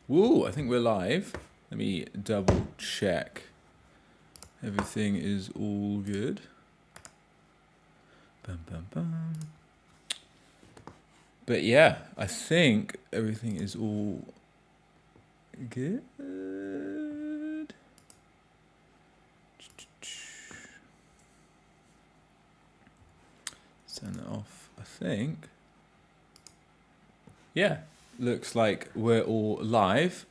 Woo, I think we're live. Let me double check. Everything is all good. Bum, bum, bum. But yeah, I think everything is all good. Turn that off, I think. Yeah, looks like we're all live.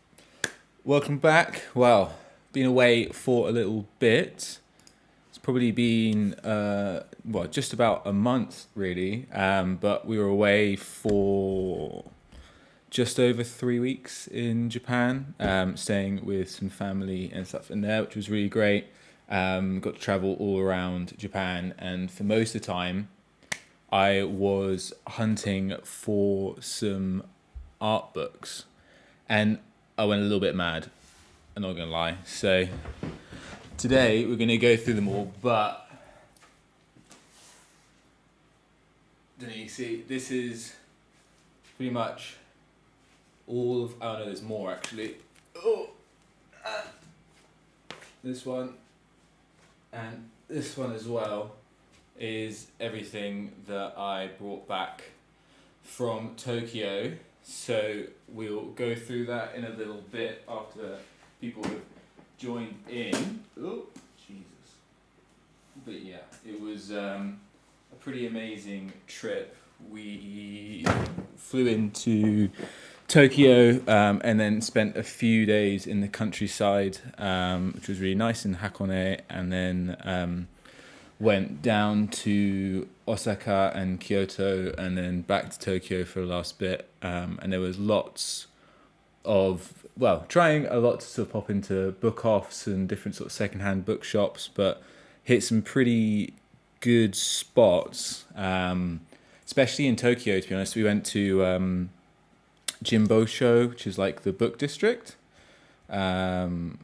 Welcome back. Well, been away for a little bit. It's probably been just about a month really, but we were away for just over 3 weeks in Japan, staying with some family and stuff in there, which was really great. Got to travel all around Japan, and for most of the time I was hunting for some art books, and I went a little bit mad, I'm not gonna lie. So today we're going to go through them all, but don't you see, this is pretty much all of, oh no, there's more actually. This one and this one as well is everything that I brought back from Tokyo. So we'll go through that in a little bit after people have joined in. Oh, Jesus. But yeah, it was a pretty amazing trip. We flew into Tokyo and then spent a few days in the countryside, which was really nice in Hakone, and then went down to Osaka and Kyoto, and then back to Tokyo for the last bit. And there was lots of, trying a lot to sort of pop into book offs and different sort of secondhand bookshops, but hit some pretty good spots, especially in Tokyo, to be honest. We went to Jimbosho, which is like the book district. And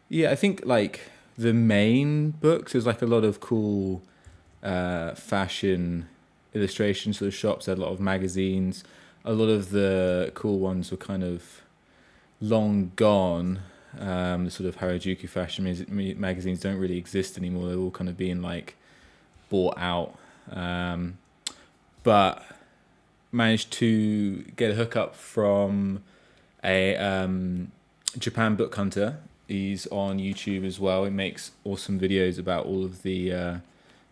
yeah, I think like the main books, there's like a lot of cool fashion illustration sort of shops. They had a lot of magazines. A lot of the cool ones were kind of long gone. The sort of Harajuku fashion magazines don't really exist anymore. They're all kind of being like bought out. But managed to get a hookup from a Japan book hunter. He's on YouTube as well. He makes awesome videos about all of the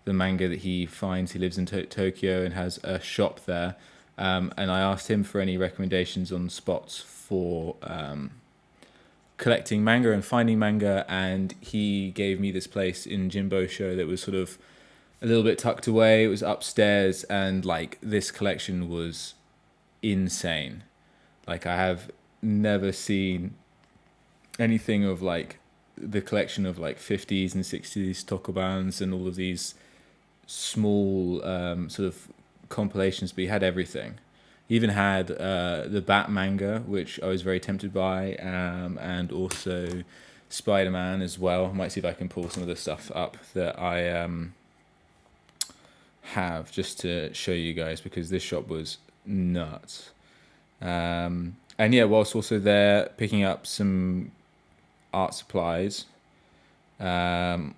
manga that he finds. He lives in Tokyo and has a shop there. And I asked him for any recommendations on spots for collecting manga and finding manga, and he gave me this place in Jimbosho that was sort of a little bit tucked away. It was upstairs, and like this collection was insane. Like I have never seen anything of like the collection of like 50s and 60s tokobans and all of these small sort of compilations, but he had everything. He even had the Bat manga, which I was very tempted by, and also Spider-Man as well. I might see if I can pull some of the stuff up that I have just to show you guys, because this shop was nuts. And yeah, whilst also there picking up some art supplies, I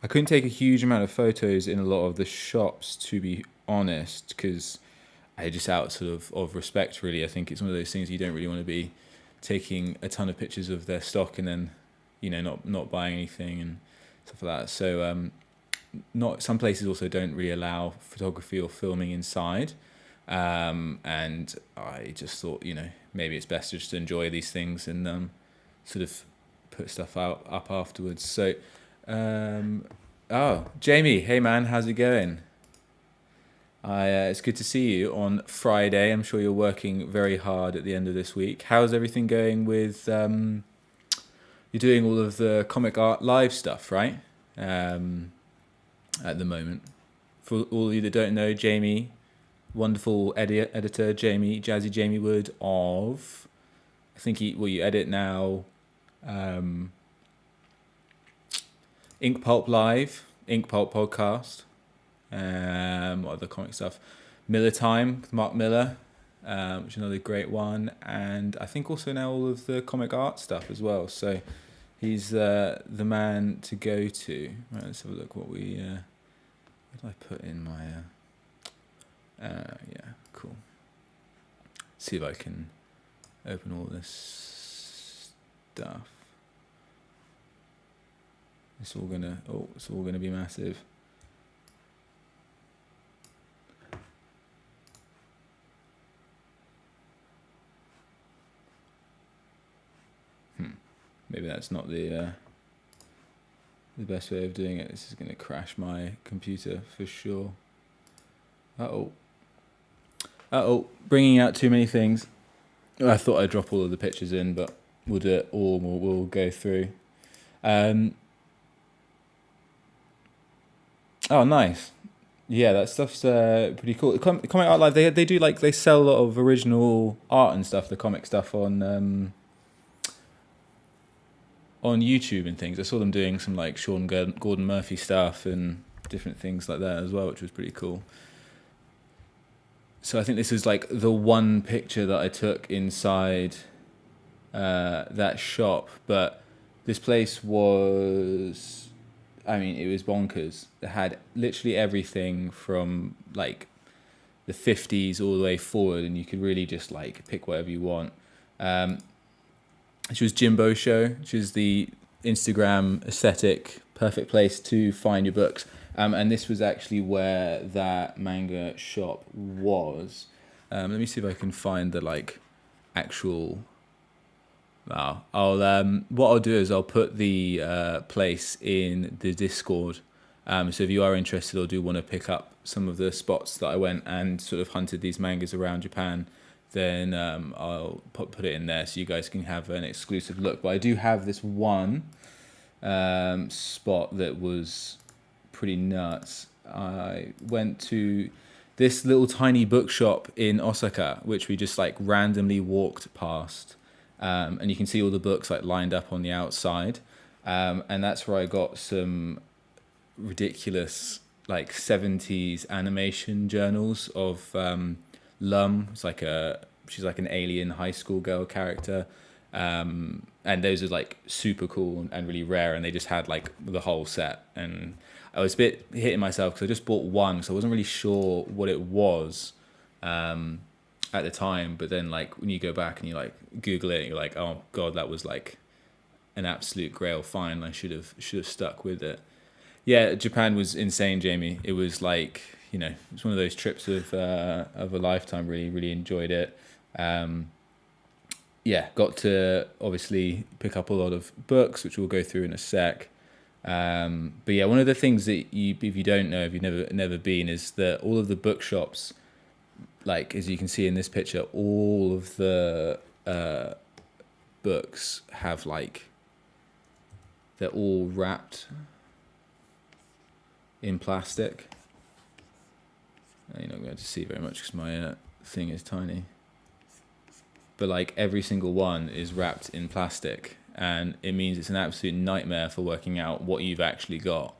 couldn't take a huge amount of photos in a lot of the shops, to be honest, because I just, out sort of respect really. I think it's one of those things you don't really want to be taking a ton of pictures of their stock and then, you know, not buying anything and stuff like that. So not some places also don't really allow photography or filming inside. And I just thought, you know, maybe it's best just to enjoy these things and sort of put stuff up afterwards. So Jamie, hey man, how's it going? It's good to see you on Friday. I'm sure you're working very hard at the end of this week. How's everything going with you're doing all of the comic art live stuff, right? At the moment. For all of you that don't know, Jamie, wonderful editor Jamie, Jazzy Jamie Wood of, I think you edit now Ink Pulp Live, Ink Pulp Podcast, What other comic stuff? Miller Time, Mark Miller, which is another great one, and I think also now all of the comic art stuff as well. So he's the man to go to. Right, let's have a look what we. What did I put in my? Yeah, cool. See if I can open all this stuff. It's all gonna be massive. Maybe that's not the best way of doing it. This is gonna crash my computer for sure. Bringing out too many things. I thought I'd drop all of the pictures in, but we'll do it all. We'll go through. Oh, nice. Yeah, that stuff's pretty cool. Comic Art Live, they do they sell a lot of original art and stuff, the comic stuff on YouTube and things. I saw them doing some Sean Gordon Murphy stuff and different things like that as well, which was pretty cool. So I think this is the one picture that I took inside that shop, but this place was, it was bonkers. It had literally everything from the 50s all the way forward, and you could really just pick whatever you want. Which was Jimbo Show, which is the Instagram aesthetic, perfect place to find your books. And this was actually where that manga shop was. Let me see if I can find the actual. Wow. What I'll do is I'll put the place in the Discord. So if you are interested or do want to pick up some of the spots that I went and sort of hunted these mangas around Japan, then I'll put it in there so you guys can have an exclusive look. But I do have this one spot that was pretty nuts. I went to this little tiny bookshop in Osaka, which we just randomly walked past. And you can see all the books lined up on the outside. And that's where I got some ridiculous 70s animation journals of Lum. It's she's an alien high school girl character. And those are super cool and really rare, and they just had the whole set. And I was a bit hitting myself because I just bought one, so I wasn't really sure what it was at the time. But then when you go back and you Google it, you're oh god, that was an absolute grail find. I should have stuck with it. Yeah, Japan was insane, Jamie. It was it's one of those trips of a lifetime. Really, really enjoyed it. Got to obviously pick up a lot of books, which we'll go through in a sec. But yeah, one of the things that if you don't know, if you've never been, is that all of the bookshops, as you can see in this picture, all of the books have they're all wrapped in plastic. You're not going to see very much because my thing is tiny. But every single one is wrapped in plastic, and it means it's an absolute nightmare for working out what you've actually got.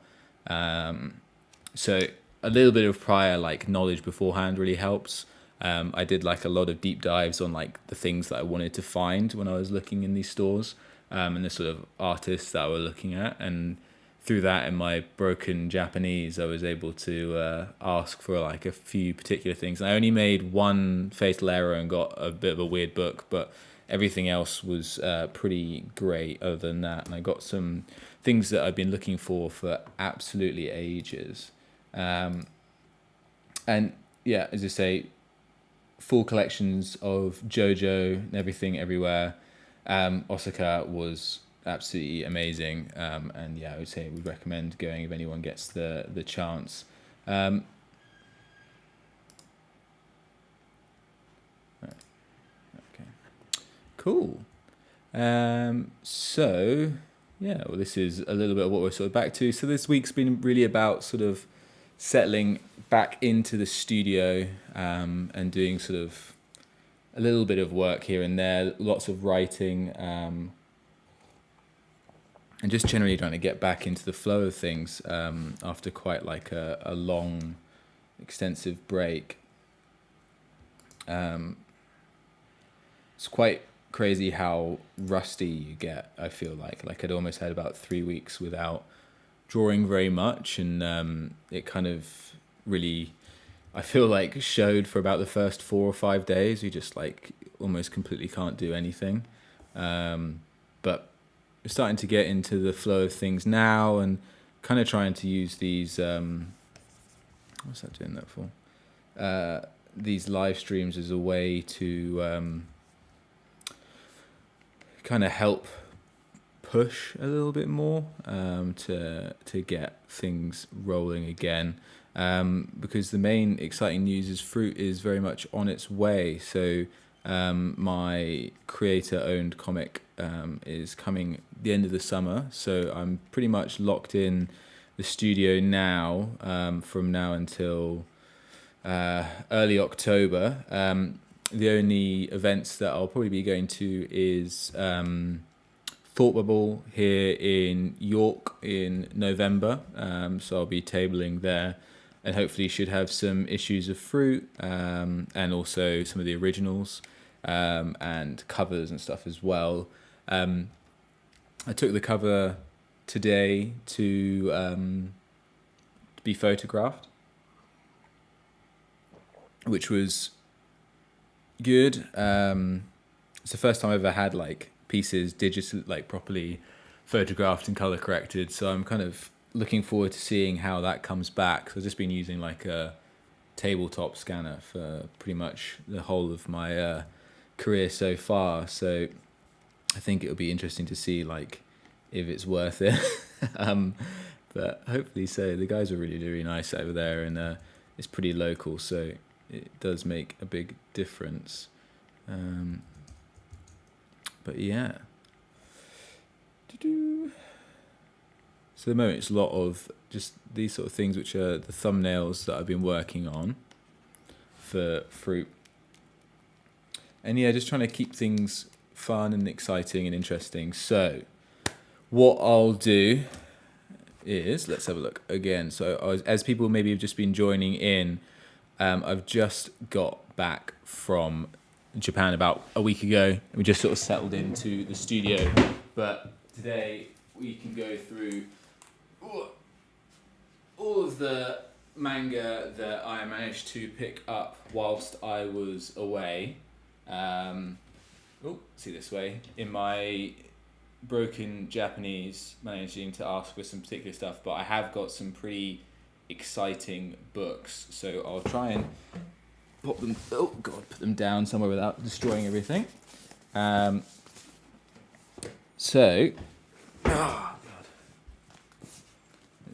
So a little bit of prior knowledge beforehand really helps. I did a lot of deep dives on the things that I wanted to find when I was looking in these stores, and the sort of artists that I was looking at, and through that, in my broken Japanese, I was able to ask for a few particular things. I only made one fatal error and got a bit of a weird book, but everything else was pretty great other than that. And I got some things that I've been looking for absolutely ages. And yeah, as I say, full collections of JoJo and everything everywhere. Osaka was absolutely amazing, and yeah, I would say we'd recommend going if anyone gets the chance. Okay. Cool. So yeah, well, this is a little bit of what we're sort of back to. So this week's been really about sort of settling back into the studio, and doing sort of a little bit of work here and there, lots of writing, and just generally trying to get back into the flow of things after quite like a long, extensive break. It's quite crazy how rusty you get, I feel like I'd almost had about 3 weeks without drawing very much, and it kind of really, I feel like, showed for about the first 4 or 5 days. You just like almost completely can't do anything, but we're starting to get into the flow of things now, and kind of trying to use these what's that doing that for, these live streams as a way to kind of help push a little bit more, to get things rolling again, because the main exciting news is fruit is very much on its way. So my creator-owned comic is coming the end of the summer, so I'm pretty much locked in the studio now, from now until early October. The only events that I'll probably be going to is Thought Bubble here in York in November, so I'll be tabling there, and hopefully should have some issues of fruit, and also some of the originals, and covers and stuff as well. I took the cover today to be photographed, which was good. It's the first time I've ever had like pieces digital, like properly photographed and color corrected, so I'm kind of looking forward to seeing how that comes back. So I've just been using like a tabletop scanner for pretty much the whole of my career so far, so I think it'll be interesting to see like if it's worth it. But hopefully so. The guys are really, really nice over there, and it's pretty local, so it does make a big difference. But yeah. So at the moment it's a lot of just these sort of things, which are the thumbnails that I've been working on for fruit. And yeah, just trying to keep things fun and exciting and interesting. So what I'll do is, let's have a look again. So as people maybe have just been joining in, I've just got back from Japan about a week ago, and we just sort of settled into the studio. But today we can go through all of the manga that I managed to pick up whilst I was away. See this way, in my broken Japanese, managing to ask for some particular stuff, but I have got some pretty exciting books, so I'll try and put them down somewhere without destroying everything. Let's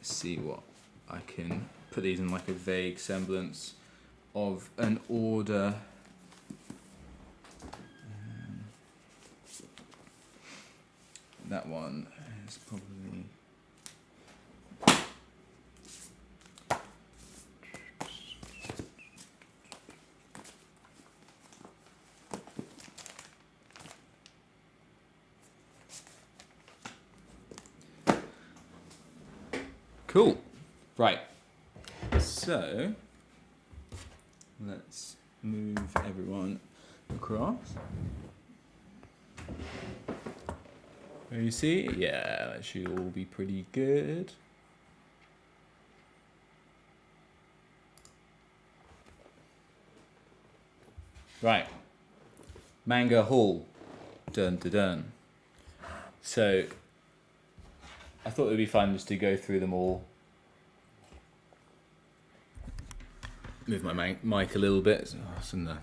see what I can put these in, like a vague semblance of an order. That one is probably... Cool. Right. So let's move everyone across. You see? Yeah, that should all be pretty good. Right. Manga Haul. Dun dun dun. So I thought it would be fun just to go through them all. Move my mic a little bit. Oh, it's in the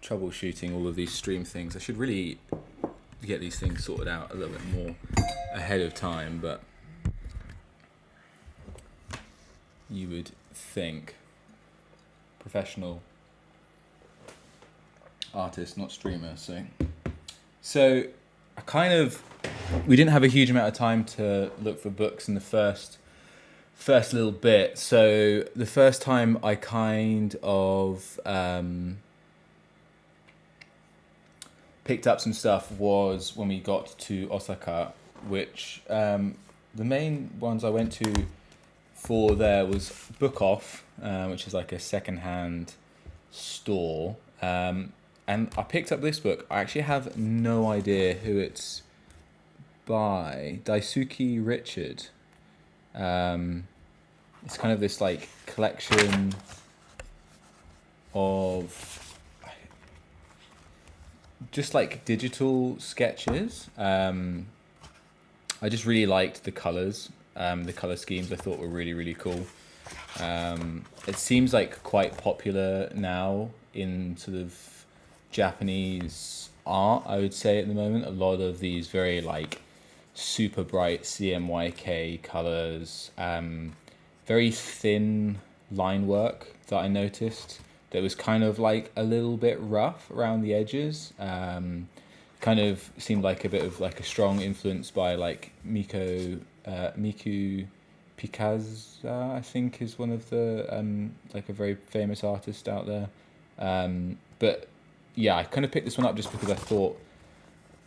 troubleshooting all of these stream things. I should really get these things sorted out a little bit more ahead of time, but you would think. Professional artist, not streamer. So we didn't have a huge amount of time to look for books in the first little bit. So the first time I kind of picked up some stuff was when we got to Osaka which the main ones I went to for there was Book Off, which is like a secondhand store. And I picked up this book. I actually have no idea who it's by. Daisuke Richard. It's kind of this like collection of just like digital sketches. I just really liked the colors. The color schemes I thought were really, really cool. It seems like quite popular now in sort of Japanese art, I would say, at the moment. A lot of these very like super bright CMYK colors, very thin line work that I noticed that was kind of like a little bit rough around the edges. Kind of seemed like a bit of like a strong influence by like Miku Pikaza, I think, is one of the like a very famous artist out there. But yeah, I kind of picked this one up just because I thought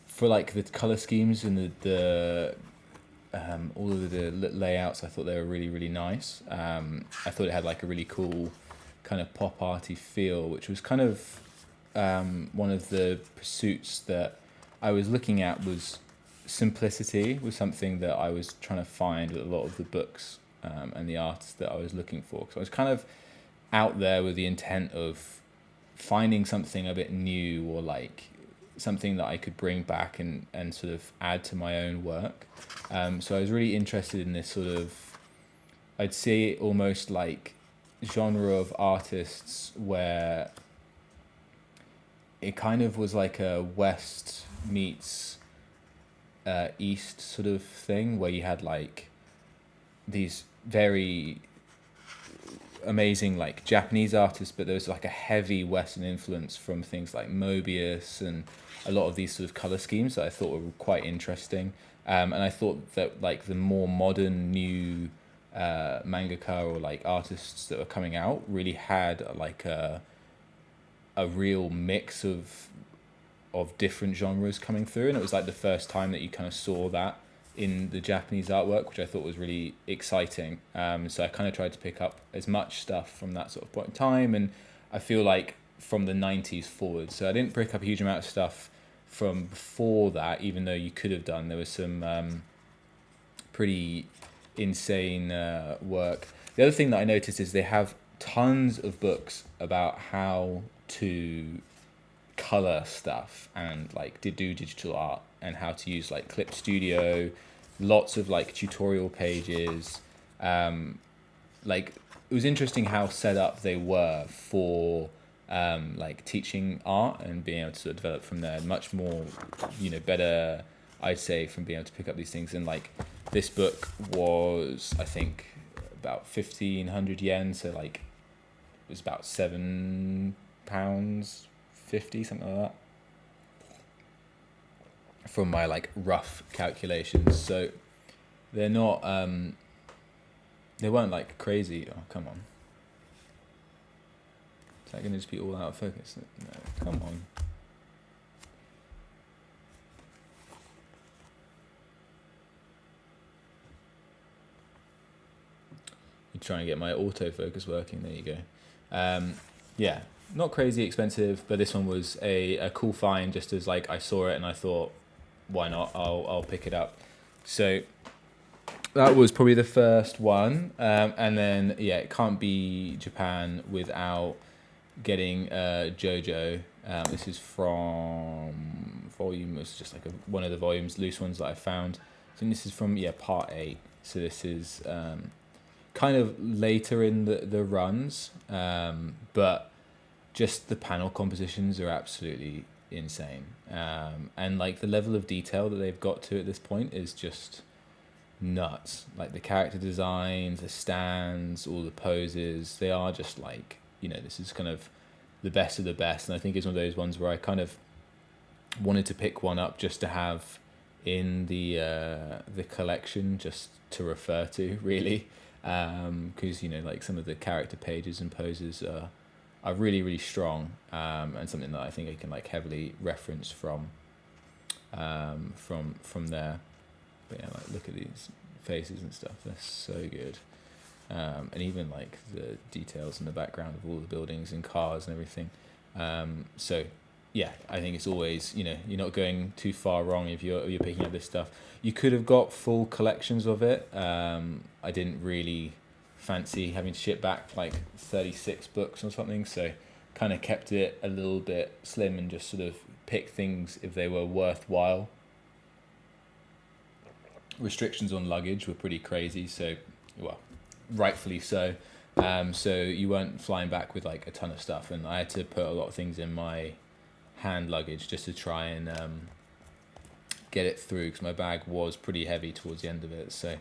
for like the color schemes and the all of the layouts, I thought they were really, really nice. I thought it had like a really cool kind of pop arty feel, which was kind of one of the pursuits that I was looking at. Was simplicity was something that I was trying to find with a lot of the books and the artists that I was looking for. So I was kind of out there with the intent of finding something a bit new, or like something that I could bring back and sort of add to my own work. So I was really interested in this sort of, I'd say almost like genre of artists where it kind of was like a West meets East sort of thing, where you had like these very amazing like Japanese artists, but there was like a heavy Western influence from things like Mobius and a lot of these sort of color schemes that I thought were quite interesting. And I thought that like the more modern new mangaka or like artists that were coming out really had like a real mix of different genres coming through, and it was like the first time that you kind of saw that in the Japanese artwork, which I thought was really exciting. So I kind of tried to pick up as much stuff from that sort of point in time, and I feel like from the 90s forward. So I didn't pick up a huge amount of stuff from before that, even though you could have done. There was some pretty insane work. The other thing that I noticed is they have tons of books about how to color stuff and like to do digital art and how to use like Clip Studio, lots of like tutorial pages. Like it was interesting how set up they were for like teaching art and being able to sort of develop from there. Much more, better, I'd say, from being able to pick up these things. And like this book was, I think, about 1,500 yen, so like it was about £7.50, something like that, from my like rough calculations. So they're not they weren't like crazy. Oh, come on, is that gonna just be all out of focus? No, come on. You're trying to get my autofocus working. There you go. Yeah, not crazy expensive, but this one was a cool find, just as like I saw it and I thought, why not? I'll pick it up. So that was probably the first one, and then yeah, it can't be Japan without getting JoJo. This is from volume. It's just like one of the volumes, loose ones that I found. I think this is from part 8. So this is kind of later in the runs, but just the panel compositions are absolutely insane, and like the level of detail that they've got to at this point is just nuts. Like the character designs, the stands, all the poses, they are just like, this is kind of the best of the best. And I think it's one of those ones where I kind of wanted to pick one up just to have in the collection, just to refer to, really, because like some of the character pages and poses are really, really strong, and something that I think I can like heavily reference from there. But yeah, like look at these faces and stuff. They're so good. And even like the details in the background of all the buildings and cars and everything. So yeah, I think it's always, you're not going too far wrong if you're picking up this stuff. You could have got full collections of it. I didn't really fancy having to ship back like 36 books or something, so kind of kept it a little bit slim and just sort of pick things if they were worthwhile. Restrictions on luggage were pretty crazy, so, well, rightfully so. So you weren't flying back with like a ton of stuff, and I had to put a lot of things in my hand luggage just to try and get it through, because my bag was pretty heavy towards the end of it. So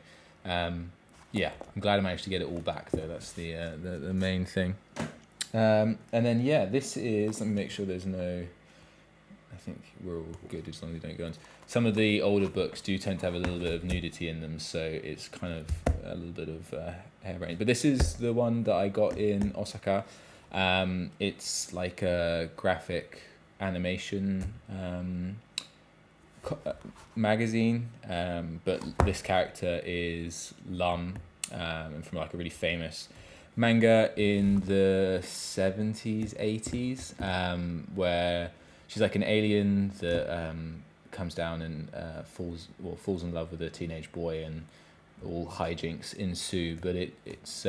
yeah, I'm glad I managed to get it all back though. That's the main thing. And then yeah, this is, let me make sure there's no, I think we're all good as long as we don't go on. Some of the older books do tend to have a little bit of nudity in them, so it's kind of a little bit of hair brain. But this is the one that I got in Osaka. It's like a graphic animation magazine, but this character is Lum, and from like a really famous manga in the 70s, 80s, where she's like an alien that comes down and falls in love with a teenage boy, and all hijinks ensue. But it's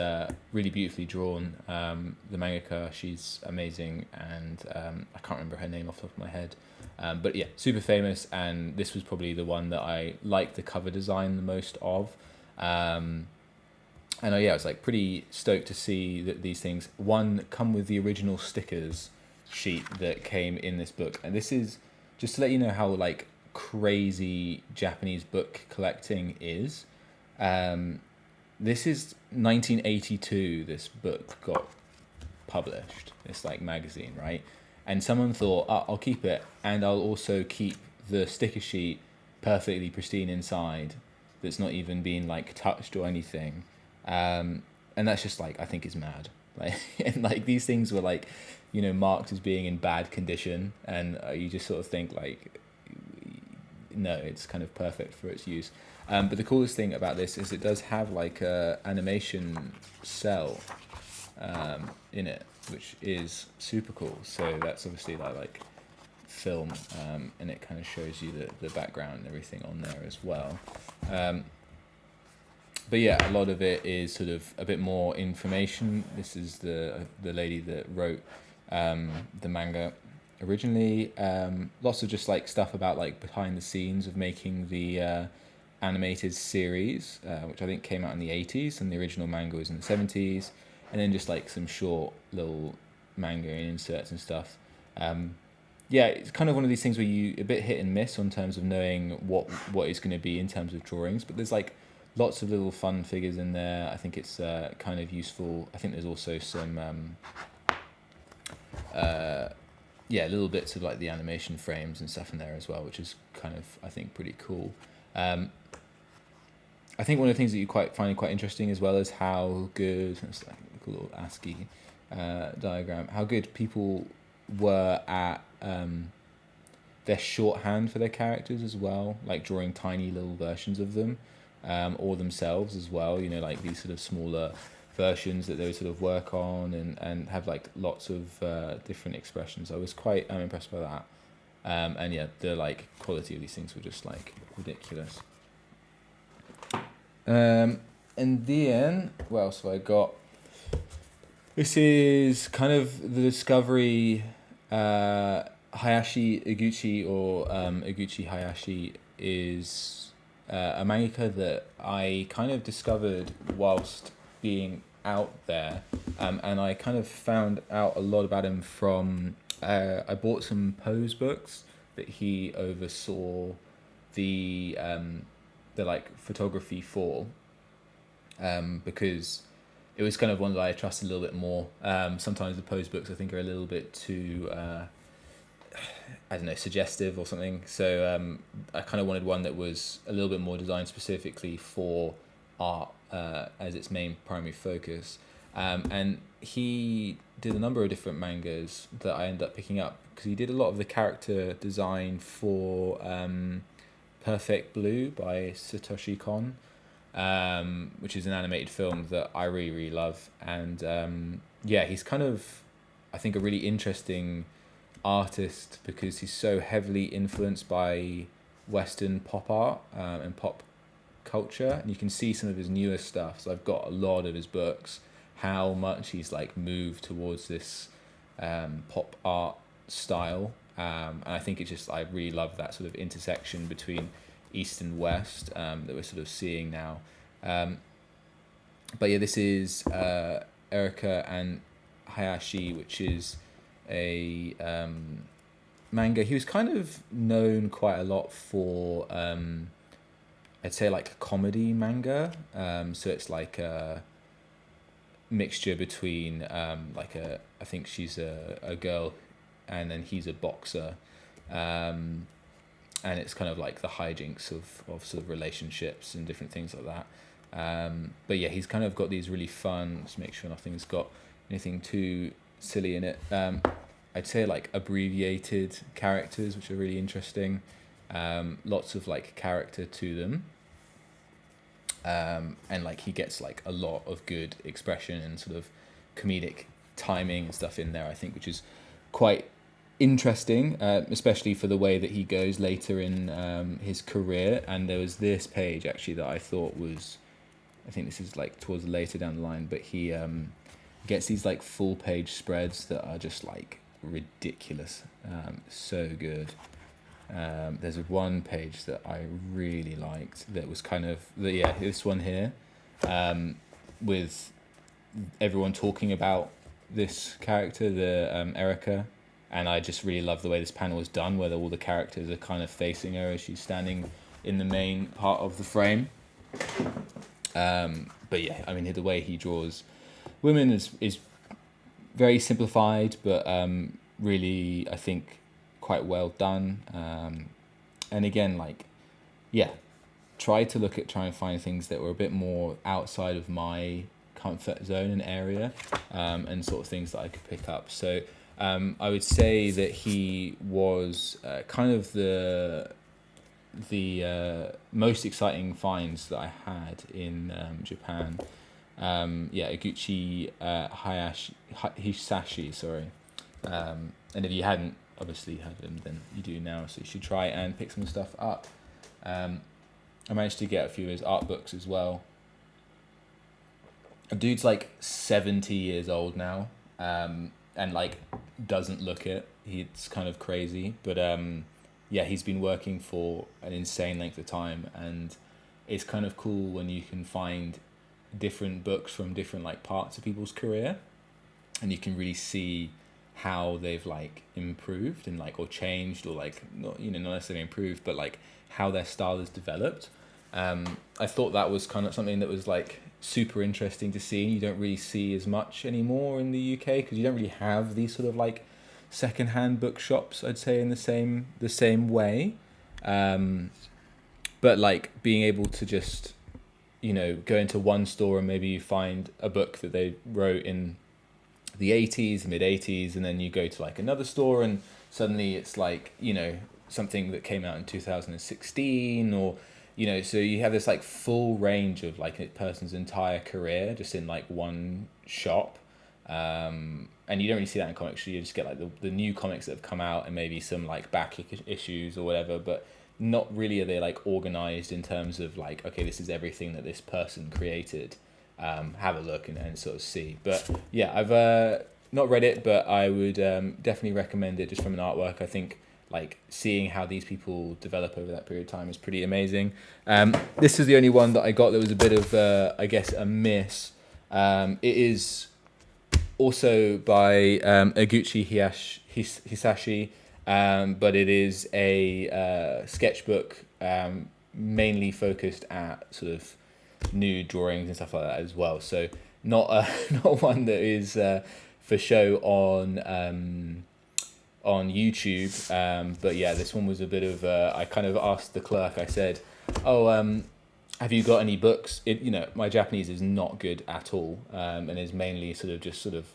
really beautifully drawn. The mangaka, she's amazing, and I can't remember her name off the top of my head. But yeah, super famous, and this was probably the one that I liked the cover design the most of. And yeah, I was like pretty stoked to see that these things, one, come with the original stickers sheet that came in this book. And this is just to let you know how like crazy Japanese book collecting is. This is 1982 this book got published, this like magazine, right? And someone thought, I'll keep it, and I'll also keep the sticker sheet perfectly pristine inside, that's not even being like touched or anything. And that's just like, I think is mad. Like, and like these things were like, marked as being in bad condition, and you just sort of think like, no, it's kind of perfect for its use. But the coolest thing about this is it does have like a animation cell in it, which is super cool. So that's obviously like film, and it kind of shows you the background and everything on there as well. But yeah, a lot of it is sort of a bit more information. This is the lady that wrote the manga originally. Lots of just like stuff about like behind the scenes of making the animated series, which I think came out in the 80s, and the original manga was in the 70s. And then just like some short little manga inserts and stuff. Yeah, it's kind of one of these things where you a bit hit and miss on terms of knowing what it's going to be in terms of drawings, but there's like lots of little fun figures in there. I think it's kind of useful. I think there's also some little bits of like the animation frames and stuff in there as well, which is kind of, I think, pretty cool. I think one of the things that you find quite interesting as well is how good, it's like a cool little ASCII diagram, how good people were at their shorthand for their characters as well, like drawing tiny little versions of them, or themselves as well, like these sort of smaller versions that they would sort of work on and have like lots of different expressions. I was quite impressed by that. And yeah, the like quality of these things were just like ridiculous. And then what else have I got? This is kind of the Discovery Hayashi Iguchi, or Iguchi Hayashi, is a mangaka that I kind of discovered whilst being out there, and I kind of found out a lot about him from I bought some pose books that he oversaw the like photography for, because it was kind of one that I trusted a little bit more. Sometimes the pose books I think are a little bit too I don't know, suggestive or something, so I kind of wanted one that was a little bit more designed specifically for art as its main primary focus, and he did a number of different mangas that I ended up picking up, because he did a lot of the character design for Perfect Blue by Satoshi Kon, which is an animated film that I really, really love. And yeah, he's kind of, I think, a really interesting artist because he's so heavily influenced by Western pop art and pop culture. And you can see some of his newer stuff. So I've got a lot of his books, how much he's like moved towards this pop art style. And I think it's just, I really love that sort of intersection between East and West that we're sort of seeing now. But yeah, this is Erika and Hayashi, which is a manga. He was kind of known quite a lot for, I'd say, like a comedy manga. So it's like a mixture between I think she's a girl and then he's a boxer. And it's kind of like the hijinks of sort of relationships and different things like that. But yeah, he's kind of got these really fun, let's make sure nothing's got anything too silly in it. I'd say like abbreviated characters, which are really interesting. Lots of like character to them. And like he gets like a lot of good expression and sort of comedic timing and stuff in there, I think, which is quite interesting, especially for the way that he goes later in his career. And there was this page actually that I thought was, I think this is like towards later down the line, but he gets these like full page spreads that are just like ridiculous, so good. There's one page that I really liked that was kind of this one here, with everyone talking about this character, the Erika, and I just really love the way this panel is done, where all the characters are kind of facing her as she's standing in the main part of the frame. But yeah, I mean, the way he draws women is very simplified, but really, I think, quite well done. And again, like, yeah, try and find things that were a bit more outside of my comfort zone and area, and sort of things that I could pick up. So I would say that he was kind of the most exciting finds that I had in Japan. Iguchi Hisashi, sorry. And if you hadn't obviously had him, then you do now, so you should try and pick some stuff up. I managed to get a few of his art books as well. A dude's like 70 years old now, and like doesn't look it. It's kind of crazy, but he's been working for an insane length of time, and it's kind of cool when you can find different books from different like parts of people's career, and you can really see how they've like improved and like or changed, or like not necessarily improved, but like how their style has developed. I thought that was kind of something that was like super interesting to see. You don't really see as much anymore in the UK because you don't really have these sort of like secondhand bookshops, I'd say, in the same way. But like being able to just go into one store and maybe you find a book that they wrote in the 80s, mid 80s, and then you go to like another store and suddenly it's like something that came out in 2016, or so you have this like full range of like a person's entire career just in like one shop, and you don't really see that in comics. You just get like the new comics that have come out and maybe some like back issues or whatever, but not really are they like organized in terms of like, okay, this is everything that this person created. Have a look and sort of see. But yeah, I've not read it, but I would definitely recommend it just from an artwork. I think like seeing how these people develop over that period of time is pretty amazing. This is the only one that I got that was a bit of I guess a miss. It is also by Iguchi Hisashi, but it is a sketchbook mainly focused at sort of nude drawings and stuff like that as well. So not not one that is for show on YouTube. But yeah, this one was a bit of I kind of asked the clerk. I said, have you got any books? My Japanese is not good at all, and is mainly sort of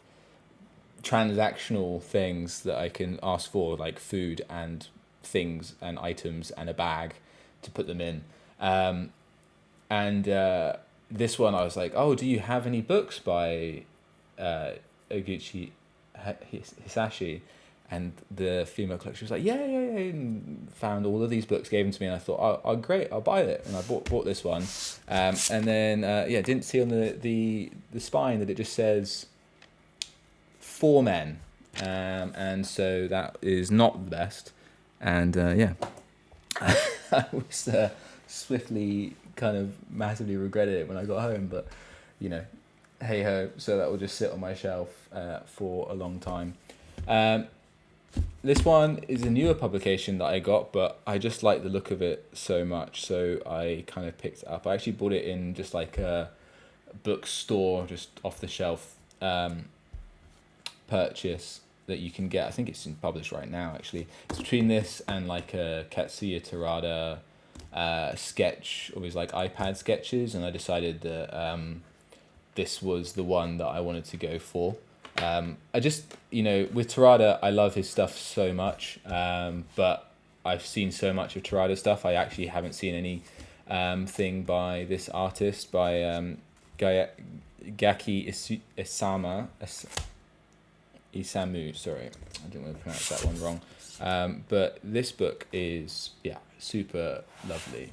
transactional things that I can ask for, like food and things and items and a bag. to put them in. And this one I was like, oh, do you have any books by Oguchi Hisashi? And the female collector was like, yeah, and found all of these books, gave them to me, and I thought, oh great, I'll buy it. And I bought this one. And then, didn't see on the spine that it just says for men. And so that is not the best. And I was swiftly kind of massively regretted it when I got home, but hey ho, so that will just sit on my shelf for a long time. This one is a newer publication that I got, but I just like the look of it so much, so I kind of picked it up. I actually bought it in just like a bookstore, just off the shelf purchase that you can get. I think it's published right now, actually. It's between this and like a Katsuya Terada sketch of his like iPad sketches, and I decided that this was the one that I wanted to go for. I just, with Terada, I love his stuff so much, but I've seen so much of Terada stuff. I actually haven't seen any thing by this artist, by Gaki Isamu, sorry, I didn't want to pronounce that one wrong. But this book is, super lovely.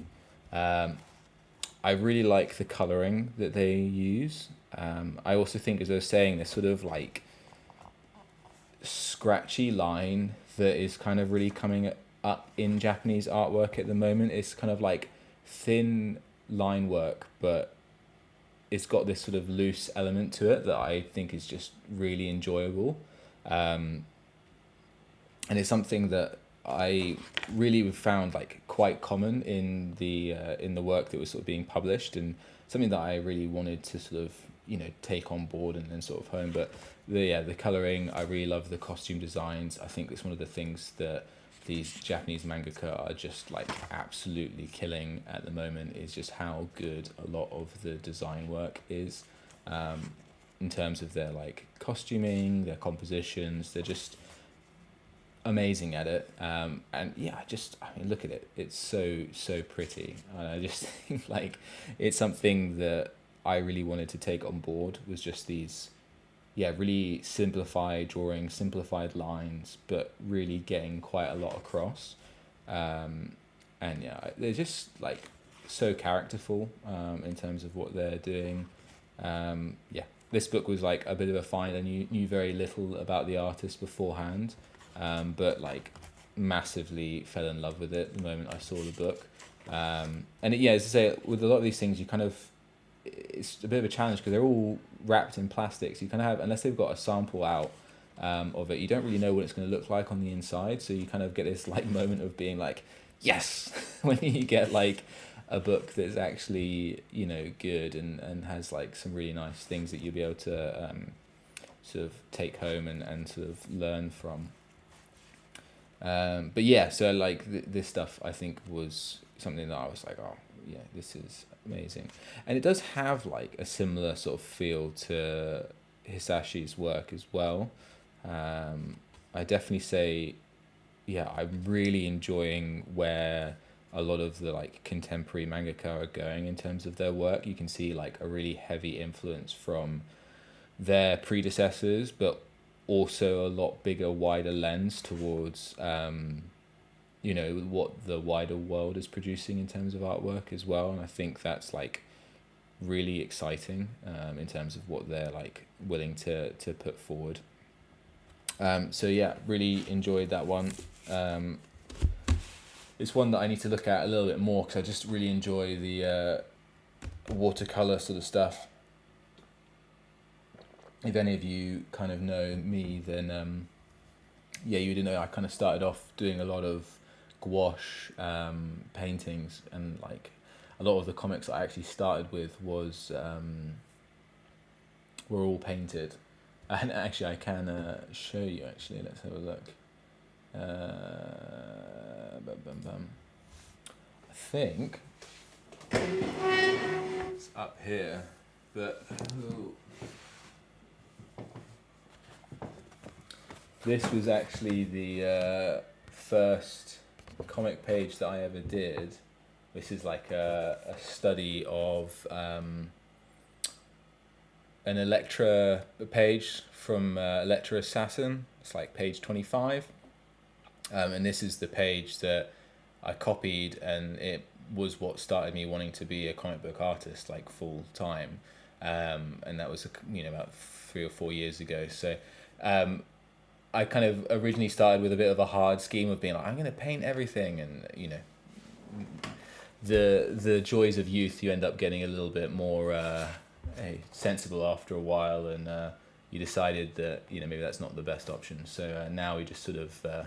I really like the colouring that they use. I also think, as I was saying, this sort of like scratchy line that is kind of really coming up in Japanese artwork at the moment. It's kind of like thin line work, but it's got this sort of loose element to it that I think is just really enjoyable. And it's something that I really found like quite common in the work that was sort of being published, and something that I really wanted to sort of take on board and sort of home. But the colouring, I really love the costume designs. I think it's one of the things that these Japanese mangaka are just like absolutely killing at the moment, is just how good a lot of the design work is, in terms of their like costuming, their compositions. They're just amazing at it. And look at it, it's so pretty. I just think like it's something that I really wanted to take on board, was just these really simplified drawings, simplified lines, but really getting quite a lot across. They're just like so characterful in terms of what they're doing. This book was like a bit of a find. I knew very little about the artist beforehand, but like massively fell in love with it the moment I saw the book. As I say, with a lot of these things, it's a bit of a challenge because they're all wrapped in plastic, so you kind of have, unless they've got a sample out of it, you don't really know what it's going to look like on the inside, so you kind of get this like moment of being like, yes, when you get like a book that's actually good and has like some really nice things that you'll be able to sort of take home and sort of learn from. So like this stuff I think was something that I was like, oh yeah, this is amazing. And it does have like a similar sort of feel to Hisashi's work as well. I definitely say, I'm really enjoying where a lot of the like contemporary mangaka are going in terms of their work. You can see like a really heavy influence from their predecessors, but also a lot bigger, wider lens towards what the wider world is producing in terms of artwork as well. And I think that's like really exciting in terms of what they're like willing to put forward. Really enjoyed that one. It's one that I need to look at a little bit more because I just really enjoy the watercolor sort of stuff. If any of you kind of know me, then you would know I kind of started off doing a lot of gouache paintings, and like a lot of the comics I actually started with was were all painted. And actually I can show you, actually, let's have a look. I think it's up here, but this was actually the first comic page that I ever did. This is like a study of an Electra page from Electra Assassin. It's like page 25. And this is the page that I copied, and it was what started me wanting to be a comic book artist, like full time. And that was, about 3 or 4 years ago. So I kind of originally started with a bit of a hard scheme of being like, I'm going to paint everything. And, the joys of youth, you end up getting a little bit more sensible after a while. And you decided that, maybe that's not the best option. So now we just sort of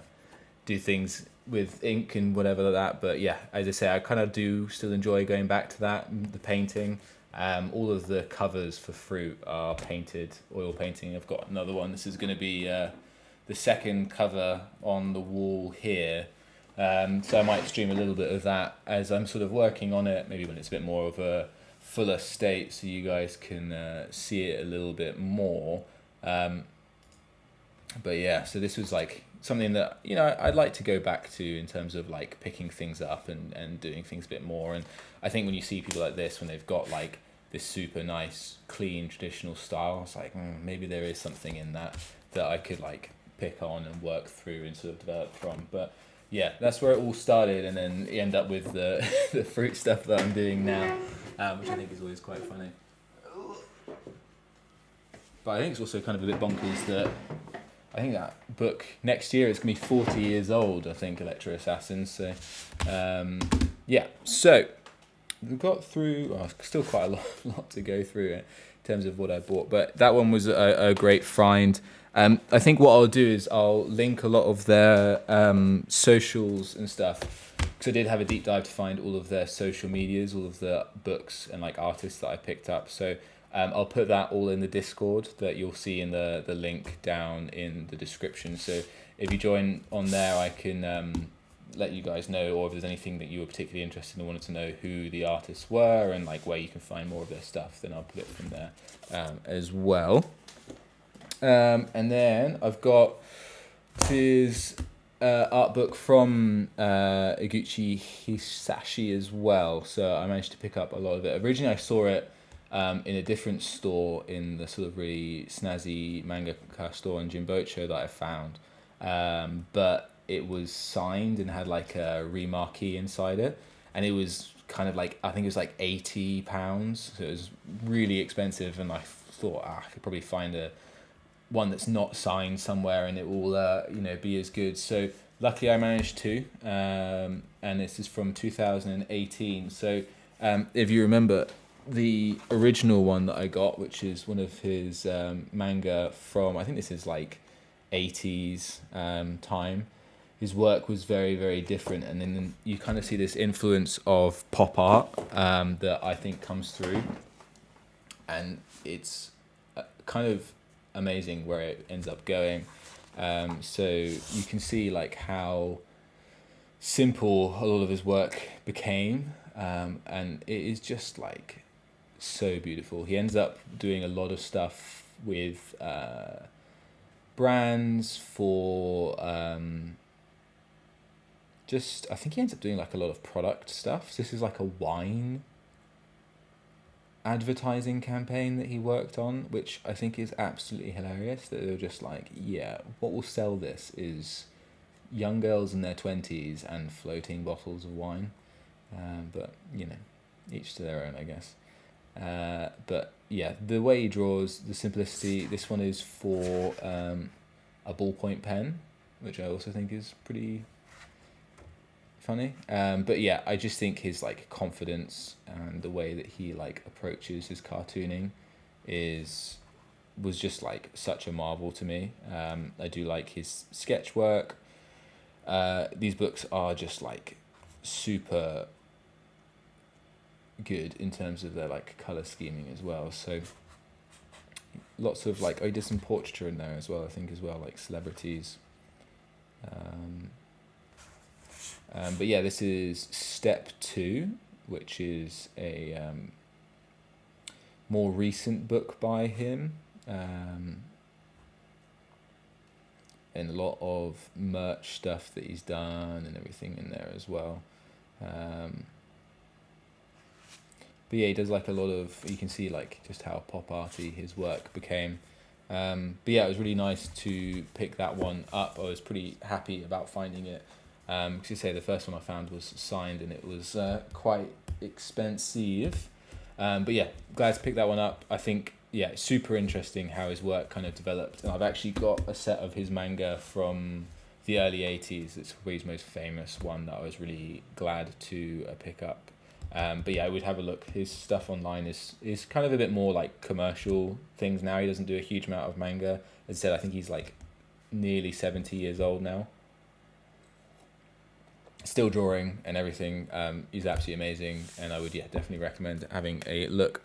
do things with ink and whatever like that. But yeah, as I say, I kind of do still enjoy going back to that, the painting. All of the covers for Fruit are painted, oil painting. I've got another one. This is going to be the second cover on the wall here. So I might stream a little bit of that as I'm sort of working on it, maybe when it's a bit more of a fuller state, so you guys can see it a little bit more. But yeah, so this was like something that I'd like to go back to in terms of like picking things up and doing things a bit more. And I think when you see people like this, when they've got like this super nice clean traditional style, it's like maybe there is something in that I could like pick on and work through and sort of develop from. But yeah, that's where it all started, and then you end up with the the Fruit stuff that I'm doing now, which I think is always quite funny. But I think it's also kind of a bit bonkers that I think that book next year is going to be 40 years old, I think, Electro Assassins. So, yeah. So, we've got through, still quite a lot to go through in terms of what I bought. But that one was a great find. I think what I'll do is I'll link a lot of their socials and stuff. Because I did have a deep dive to find all of their social medias, all of the books and like artists that I picked up. So, I'll put that all in the Discord that you'll see in the link down in the description. So if you join on there, I can let you guys know, or if there's anything that you were particularly interested in and wanted to know who the artists were and like where you can find more of their stuff, then I'll put it from there as well. And then I've got his art book from Iguchi Hisashi as well. So I managed to pick up a lot of it. Originally I saw it in a different store in the sort of really snazzy manga store in Jimbocho that I found. But it was signed and had like a remarquee inside it. And it was kind of like, I think it was like £80. So it was really expensive. And I thought I could probably find one that's not signed somewhere and it will, be as good. So luckily I managed to. And this is from 2018. So if you remember, the original one that I got, which is one of his manga from, I think this is like 80s time, his work was very, very different. And then you kind of see this influence of pop art that I think comes through. And it's kind of amazing where it ends up going. So you can see like how simple a lot of his work became. And it is just like so beautiful. He ends up doing a lot of stuff with brands for I think he ends up doing like a lot of product stuff. So this is like a wine advertising campaign that he worked on, which I think is absolutely hilarious. That they're just like, yeah, what will sell this is young girls in their 20s and floating bottles of wine. But each to their own, I guess. But yeah, the way he draws, the simplicity. This one is for a ballpoint pen, which I also think is pretty funny. But yeah, I just think his like confidence and the way that he like approaches his cartooning was just like such a marvel to me. I do like his sketch work. These books are just like super good in terms of their like color scheming as well. So lots of like, he did some portraiture in there as well, I think, as well, like celebrities. But yeah, this is step 2, which is a more recent book by him, and a lot of merch stuff that he's done and everything in there as well. But yeah, he does like a lot of, you can see like just how pop arty his work became. But yeah, it was really nice to pick that one up. I was pretty happy about finding it. Because you say the first one I found was signed and it was quite expensive. But yeah, glad to pick that one up. I think, yeah, super interesting how his work kind of developed. And I've actually got a set of his manga from the early 80s. It's probably his most famous one that I was really glad to pick up. But yeah, I would have a look. His stuff online is kind of a bit more like commercial things now. He doesn't do a huge amount of manga. As I said, I think he's like nearly 70 years old now. Still drawing and everything. He's absolutely amazing, and I would definitely recommend having a look.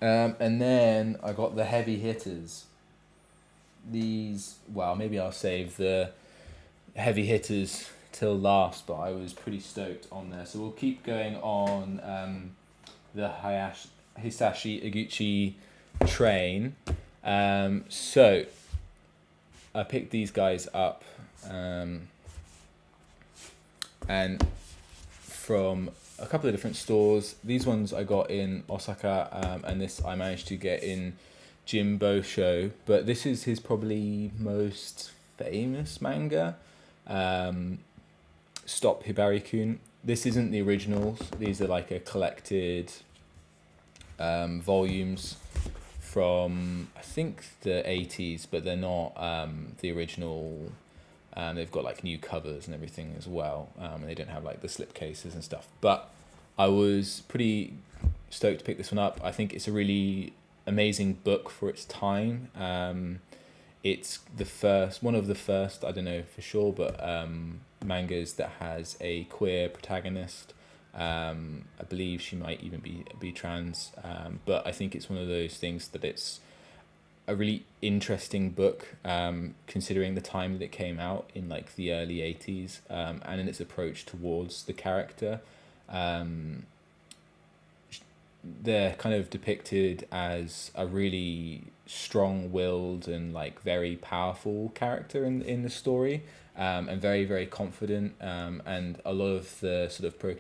And then I got the heavy hitters. These, well, maybe I'll save the heavy hitters till last, but I was pretty stoked on there. So we'll keep going on the Hisashi Iguchi train. So I picked these guys up and from a couple of different stores. These ones I got in Osaka, and this I managed to get in Jimbosho, but this is his probably most famous manga. Stop Hibari-kun. This isn't the originals. These are like a collected volumes from I think the 80s, but they're not the original. They've got like new covers and everything as well, and they don't have like the slip cases and stuff. But I was pretty stoked to pick this one up. I think it's a really amazing book for its time. It's one of the first, I don't know for sure, but mangas that has a queer protagonist. I believe she might even be trans, but I think it's one of those things that it's a really interesting book, considering the time that it came out in like the early 80s, and in its approach towards the character. They're kind of depicted as a really strong-willed and like very powerful character in the story, and very, very confident, and a lot of the sort of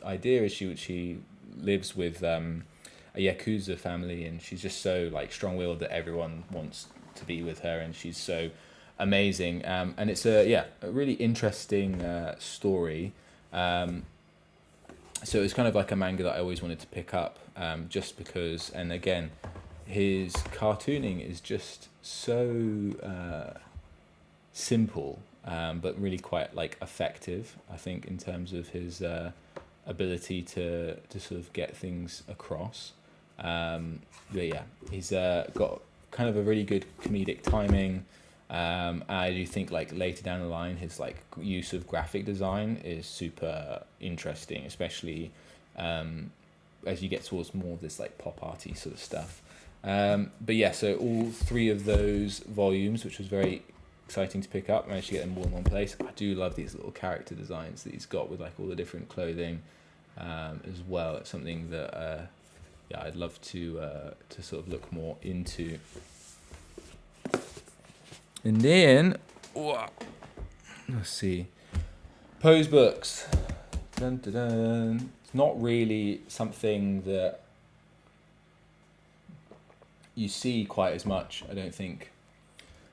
idea is she lives with a Yakuza family, and she's just so like strong-willed that everyone wants to be with her, and she's so amazing, and it's a really interesting story. So it's kind of like a manga that I always wanted to pick up, just because, and again, his cartooning is just so simple, but really quite like effective, I think, in terms of his ability to sort of get things across. But yeah, he's got kind of a really good comedic timing. I do think like later down the line, his like use of graphic design is super interesting, especially as you get towards more of this like pop arty sort of stuff. But yeah, so all three of those volumes, which was very exciting to pick up, managed to get them all in one place. I do love these little character designs that he's got with like all the different clothing as well. It's something that I'd love to sort of look more into. And then, let's see, pose books. Dun, dun, dun. It's not really something that you see quite as much, I don't think,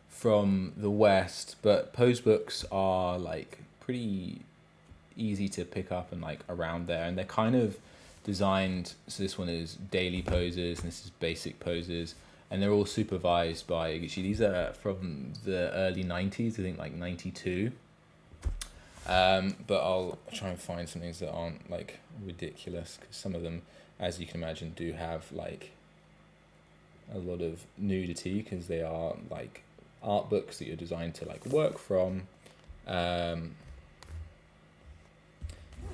from the West. But pose books are like pretty easy to pick up and like around there, and they're kind of designed. So this one is daily poses, and this is basic poses. And they're all supervised by Iguchi. These are from the early 90s, I think like 92. But I'll try and find some things that aren't like ridiculous, because some of them, as you can imagine, do have like a lot of nudity, because they are like art books that you're designed to like work from. And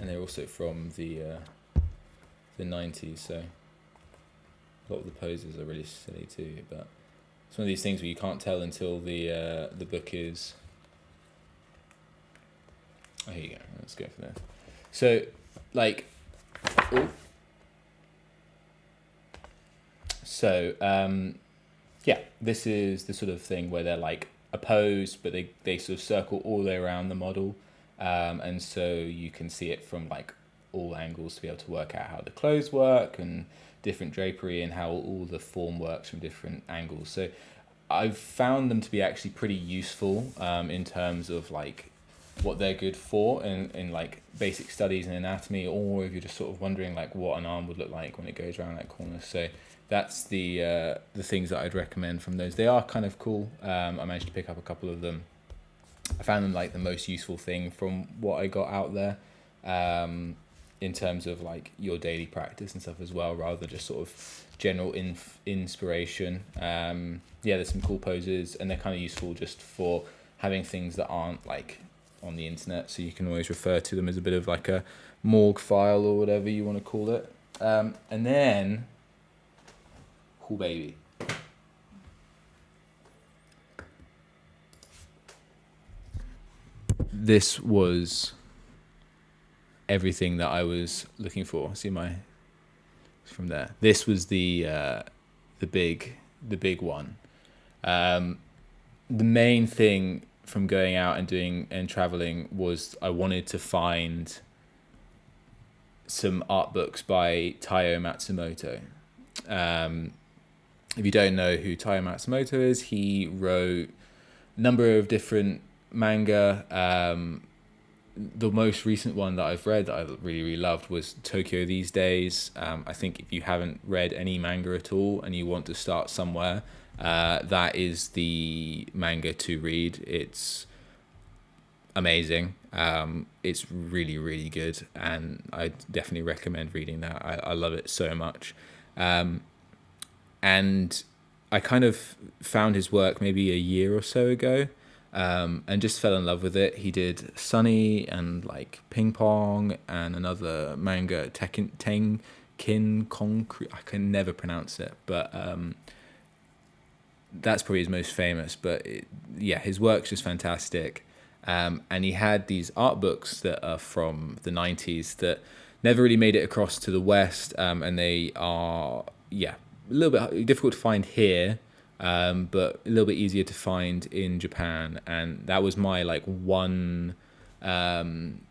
they're also from the 90s, so a lot of the poses are really silly too, but it's one of these things where you can't tell until the book is. Oh, here you go. Let's go for this. So, like, this is the sort of thing where they're like a pose, but they sort of circle all the way around the model, and so you can see it from like all angles to be able to work out how the clothes work and different drapery and how all the form works from different angles. So I've found them to be actually pretty useful in terms of like what they're good for in like basic studies in anatomy, or if you're just sort of wondering like what an arm would look like when it goes around that corner. So that's the things that I'd recommend from those. They are kind of cool. I managed to pick up a couple of them. I found them like the most useful thing from what I got out there, in terms of like your daily practice and stuff as well, rather than just sort of general inspiration. There's some cool poses, and they're kind of useful just for having things that aren't like on the internet, so you can always refer to them as a bit of like a morgue file or whatever you want to call it. And then, oh baby, this was everything that I was looking for. See my from there. This was the big one. The main thing from going out and doing and traveling was I wanted to find some art books by Taiyo Matsumoto. If you don't know who Taiyo Matsumoto is, he wrote a number of different manga. The most recent one that I've read that I really loved was Tokyo These Days. I think if you haven't read any manga at all and you want to start somewhere, that is the manga to read. It's amazing. It's really, really good, and I definitely recommend reading that. I love it so much. And I kind of found his work maybe a year or so ago, and just fell in love with it. He did Sunny and like Ping Pong and another manga, Tenkin Concrete. I can never pronounce it, but that's probably his most famous. But his work's just fantastic. And he had these art books that are from the 90s that never really made it across to the West, and they are a little bit difficult to find here, but a little bit easier to find in Japan. And that was my like one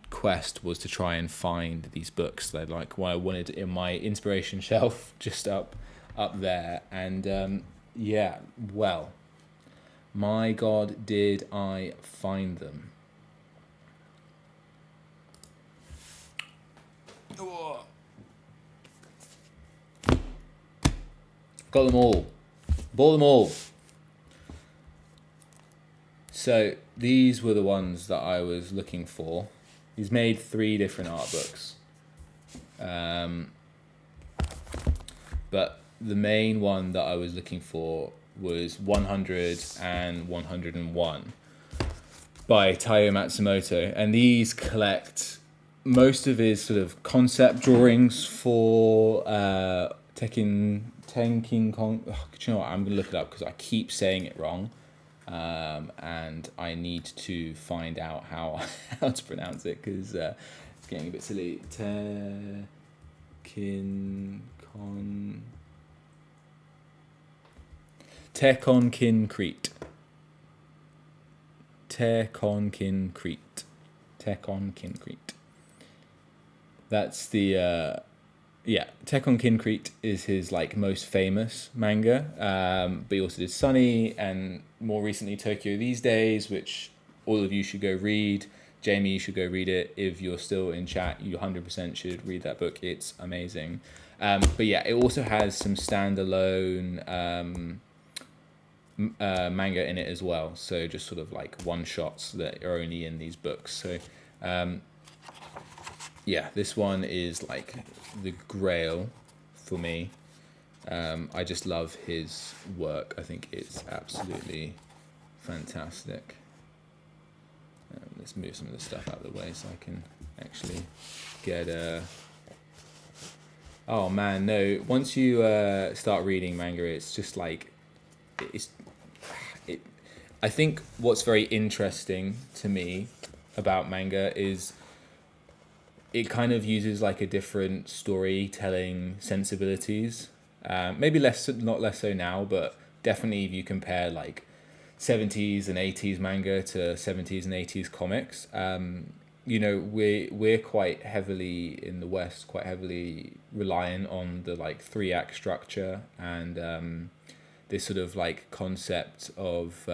quest, was to try and find these books that like what I wanted in my inspiration shelf just up there. And well, my God, did I find them. Got them all. Bought them all. So these were the ones that I was looking for. He's made 3 different art books. But the main one that I was looking for was 100 and 101 by Taiyo Matsumoto. And these collect most of his sort of concept drawings for Tenkin Kong. Do you know what? I'm going to look it up because I keep saying it wrong. And I need to find out how to pronounce it, because it's getting a bit silly. Tekonkincrete. That's the Tekonkincrete is his like most famous manga. But he also did Sunny, and more recently Tokyo These Days, which all of you should go read. Jamie, you should go read it. If you're still in chat, you 100% should read that book. It's amazing. But yeah, it also has some standalone manga in it as well. So just sort of like one shots that are only in these books. So this one is like the grail for me. I just love his work. I think it's absolutely fantastic. Let's move some of the stuff out of the way so I can actually get oh man, no, once you start reading manga, it's just like I think what's very interesting to me about manga is it kind of uses like a different storytelling sensibilities. Maybe not less so now, but definitely if you compare like 70s and 80s manga to 70s and 80s comics, we're quite heavily in the West, quite heavily reliant on the like 3 act structure, and this sort of like concept of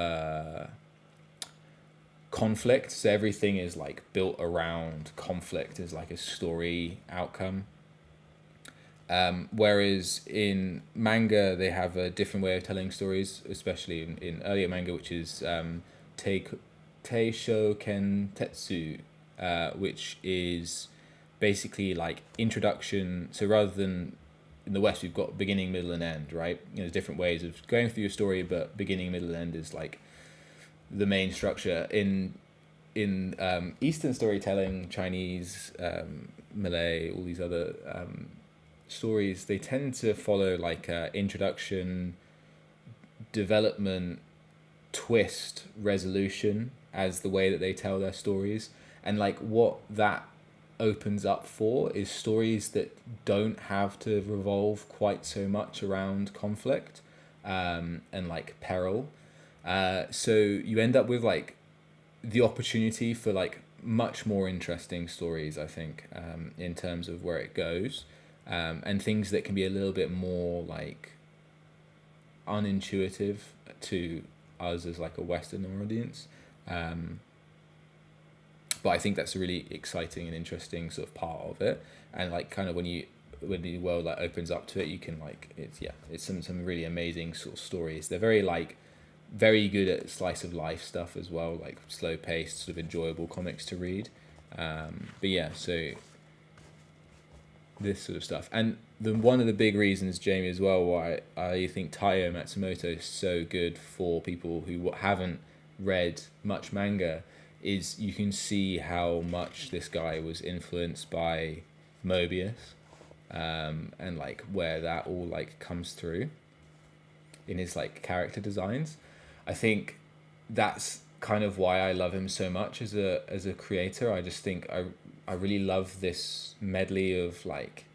conflict. So everything is like built around conflict as like a story outcome. Whereas in manga, they have a different way of telling stories, especially in earlier manga, which is Teisho Ken Tetsu, which is basically like introduction. So rather than in the West, we've got beginning, middle, and end, right? There's different ways of going through your story, but beginning, middle, and end is like the main structure. In Eastern storytelling, Chinese, Malay, all these other stories, they tend to follow like introduction, development, twist, resolution as the way that they tell their stories. And like what that opens up for is stories that don't have to revolve quite so much around conflict and like peril. So you end up with like the opportunity for like much more interesting stories, I think, in terms of where it goes, and things that can be a little bit more like unintuitive to us as like a Western audience. But I think that's a really exciting and interesting sort of part of it. And like kind of when the world like opens up to it, you can like it's some really amazing sort of stories. They're very good at slice of life stuff as well, like slow paced, sort of enjoyable comics to read. But yeah, so this sort of stuff. And one of the big reasons, Jamie, as well, why I think Taiyo Matsumoto is so good for people who haven't read much manga is you can see how much this guy was influenced by Mobius, and like where that all like comes through in his like character designs. I think that's kind of why I love him so much as a creator. I just think I really love this medley of like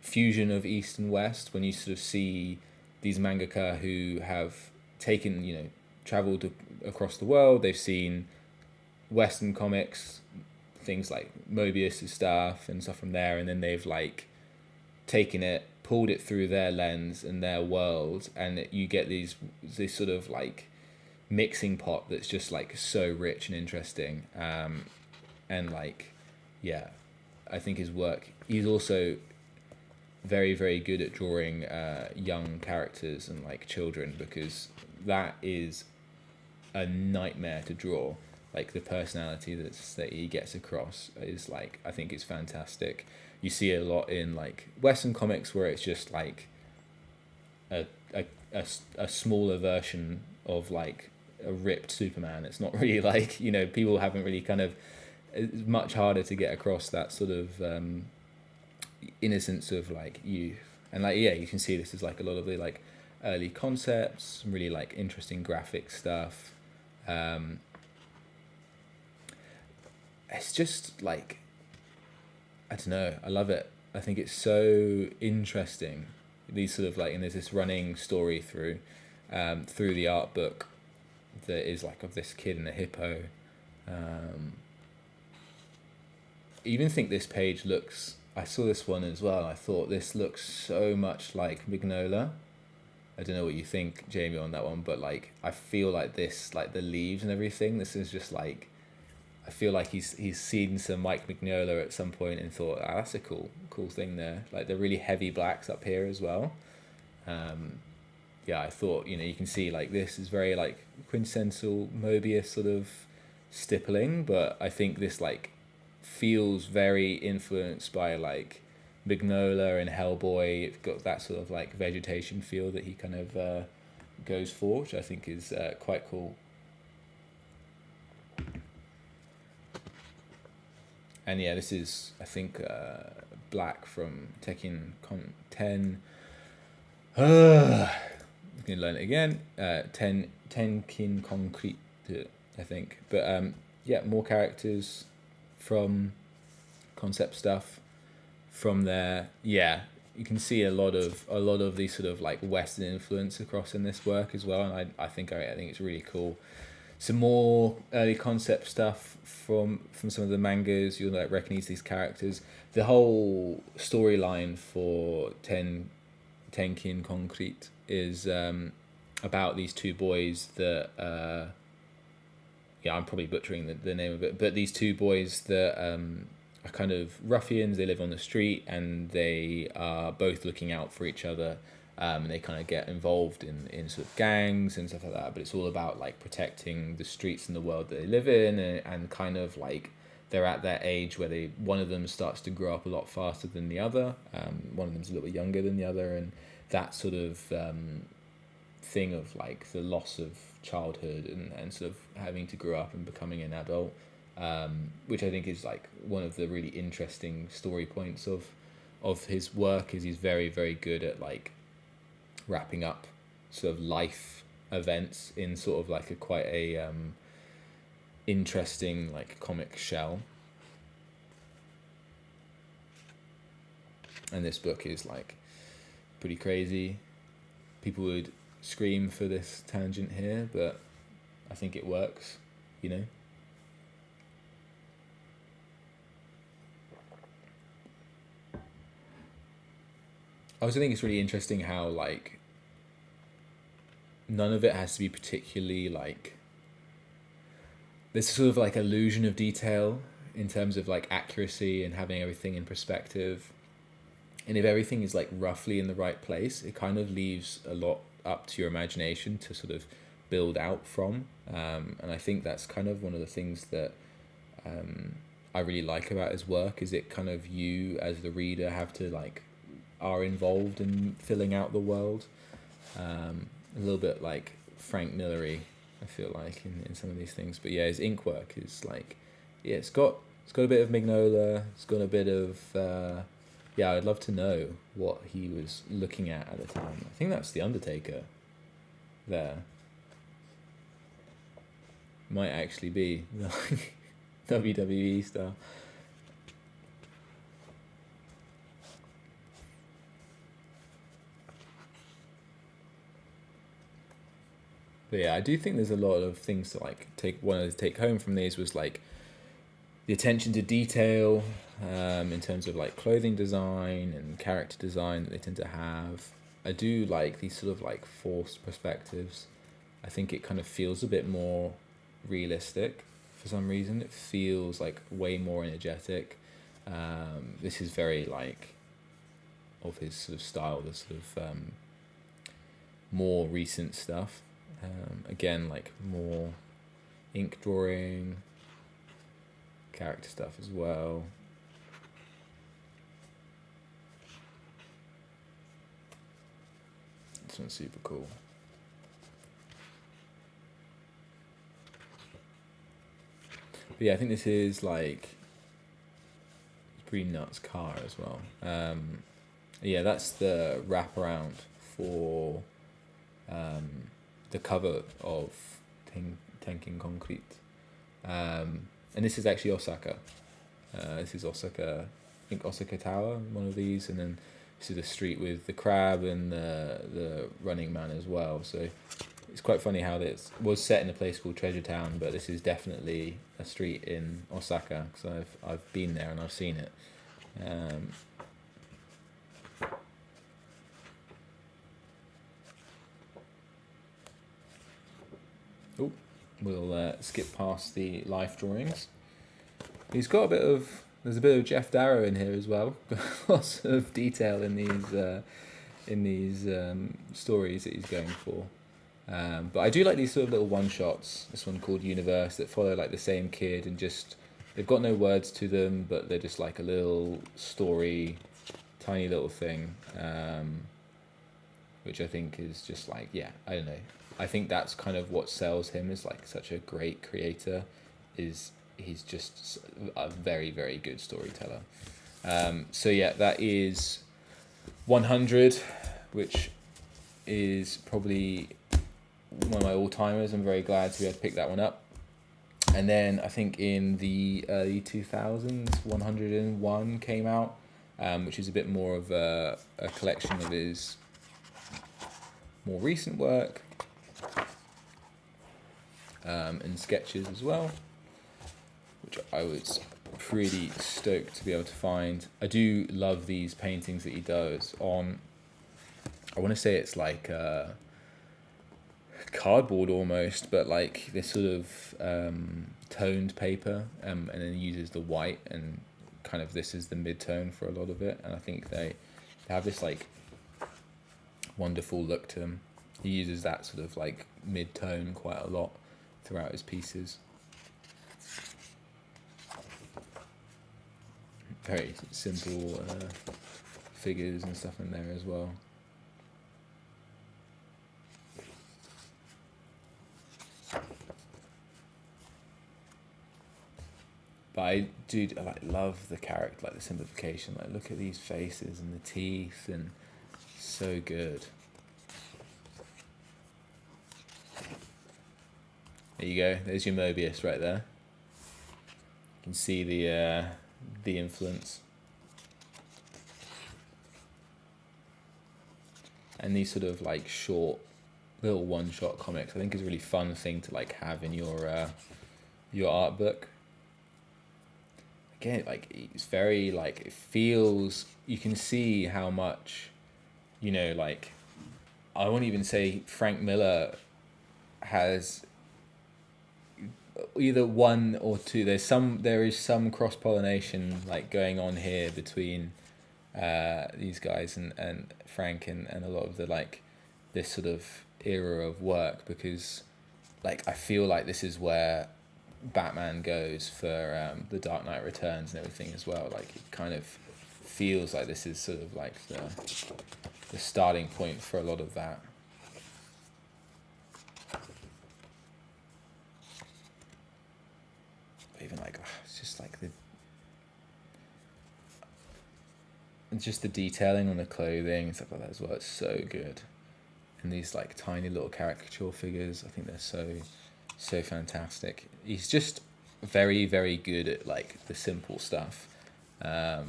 fusion of East and West, when you sort of see these mangaka who have taken, traveled across the world. They've seen Western comics, things like Mobius' stuff and stuff from there, and then they've like taken it, pulled it through their lens and their world, and you get this sort of like mixing pot that's just like so rich and interesting. And like, yeah, I think his work, he's also very, very good at drawing young characters and like children, because that is a nightmare to draw. Like the personality that he gets across is like, I think it's fantastic. You see a lot in like Western comics where it's just like a smaller version of like a ripped Superman. It's not really like, people haven't really kind of, it's much harder to get across that sort of innocence of like youth. And like, yeah, you can see this is like a lot of the like early concepts, really like interesting graphic stuff. It's just like, I don't know, I love it. I think it's so interesting. These sort of like, and there's this running story through the art book that is like of this kid and a hippo. Even think this page looks, I saw this one as well, I thought this looks so much like Mignola. I don't know what you think, Jamie, on that one, but like I feel like this, like the leaves and everything, this is just like, I feel like he's seen some Mike Mignola at some point and thought, that's a cool thing there. Like the really heavy blacks up here as well. Yeah, I thought, you can see like this is very like quintessential Mobius sort of stippling, but I think this like feels very influenced by like Mignola and Hellboy. It's got that sort of like vegetation feel that he kind of goes for, which I think is quite cool. And yeah, this is, I think, Black from Tekken 10. I'm going to learn it again. Tenkin Concrete, I think. But yeah, more characters from concept stuff from there. Yeah, you can see a lot of these sort of like Western influence across in this work as well. And I think it's really cool some more early concept stuff from some of the mangas. You'll like recognize these characters. The whole storyline for Tenkin Concrete is about these two boys that yeah, I'm probably butchering the name of it, but these two boys that are kind of ruffians. They live on the street and they are both looking out for each other. They kind of get involved in sort of gangs and stuff like that, but it's all about like protecting the streets and the world that they live in, and kind of like they're at that age where one of them starts to grow up a lot faster than the other. One of them's a little bit younger than the other, and that sort of thing of like the loss of childhood and sort of having to grow up and becoming an adult, which I think is like one of the really interesting story points of his work. Is he's very, very good at like wrapping up sort of life events in sort of like a quite a interesting like comic shell. And this book is like pretty crazy. People would scream for this tangent here, but I think it works, you know. I also think it's really interesting how like none of it has to be particularly like, there's sort of like illusion of detail in terms of like accuracy and having everything in perspective. And if everything is like roughly in the right place, it kind of leaves a lot up to your imagination to sort of build out from. And I think that's kind of one of the things that I really like about his work, is it kind of, you as the reader have to like, are involved in filling out the world. A little bit like Frank Millery, I feel like, in some of these things. But yeah, his ink work is like, yeah, it's got a bit of Mignola, it's got a bit of yeah, I'd love to know what he was looking at the time. I think that's The Undertaker there. Might actually be WWE style. But yeah, I do think there's a lot of things to like take home from these, was like the attention to detail, in terms of like clothing design and character design that they tend to have. I do like these sort of like forced perspectives. I think it kind of feels a bit more realistic for some reason. It feels like way more energetic. This is very like of his sort of style, the sort of more recent stuff. Again, like more ink drawing, character stuff as well. This one's super cool. But yeah, I think this is like, it's pretty nuts car as well. Yeah, that's the wraparound for the cover of Tenkin Concrete. And this is actually Osaka. This is Osaka, I think Osaka Tower, one of these, and then this is the street with the crab and the running man as well. So it's quite funny how this was set in a place called Treasure Town, but this is definitely a street in Osaka, because I've been there and I've seen it. We'll skip past the life drawings. He's got there's a bit of Jeff Darrow in here as well. Lots of detail in these stories that he's going for. But I do like these sort of little one-shots. This one called Universe, that follow like the same kid, and just, they've got no words to them, but they're just like a little story, tiny little thing, which I think is just like, yeah, I don't know. I think that's kind of what sells him as like such a great creator, is he's just a very, very good storyteller. So yeah, that is 100, which is probably one of my all-timers. I'm very glad to be able to pick that one up. And then I think in the early 2000s, 101 came out, which is a bit more of a collection of his more recent work. and sketches as well, which I was pretty stoked to be able to find. I do love these paintings that he does on, I want to say it's like cardboard almost, but like this sort of toned paper, and then he uses the white, and kind of this is the mid-tone for a lot of it, and I think they have this like wonderful look to them. He uses that sort of like mid-tone quite a lot throughout his pieces. Very simple figures and stuff in there as well. But I do like love the character, like the simplification. Like look at these faces and the teeth, and so good. There you go. There's your Mobius right there. You can see the influence. And these sort of like short, little one-shot comics, I think is a really fun thing to like have in your art book. Again, like it's very like, it feels, you can see how much, you know, like I won't even say Frank Miller has either one or two. There is some cross pollination like going on here between these guys and Frank and a lot of the like this sort of era of work, because like I feel like this is where Batman goes for the Dark Knight Returns and everything as well. Like it kind of feels like this is sort of like the starting point for a lot of that. Even like it's just like the detailing on the clothing and stuff like that as well. It's so good. And these like tiny little caricature figures, I think they're so fantastic. He's just very, very good at like the simple stuff. I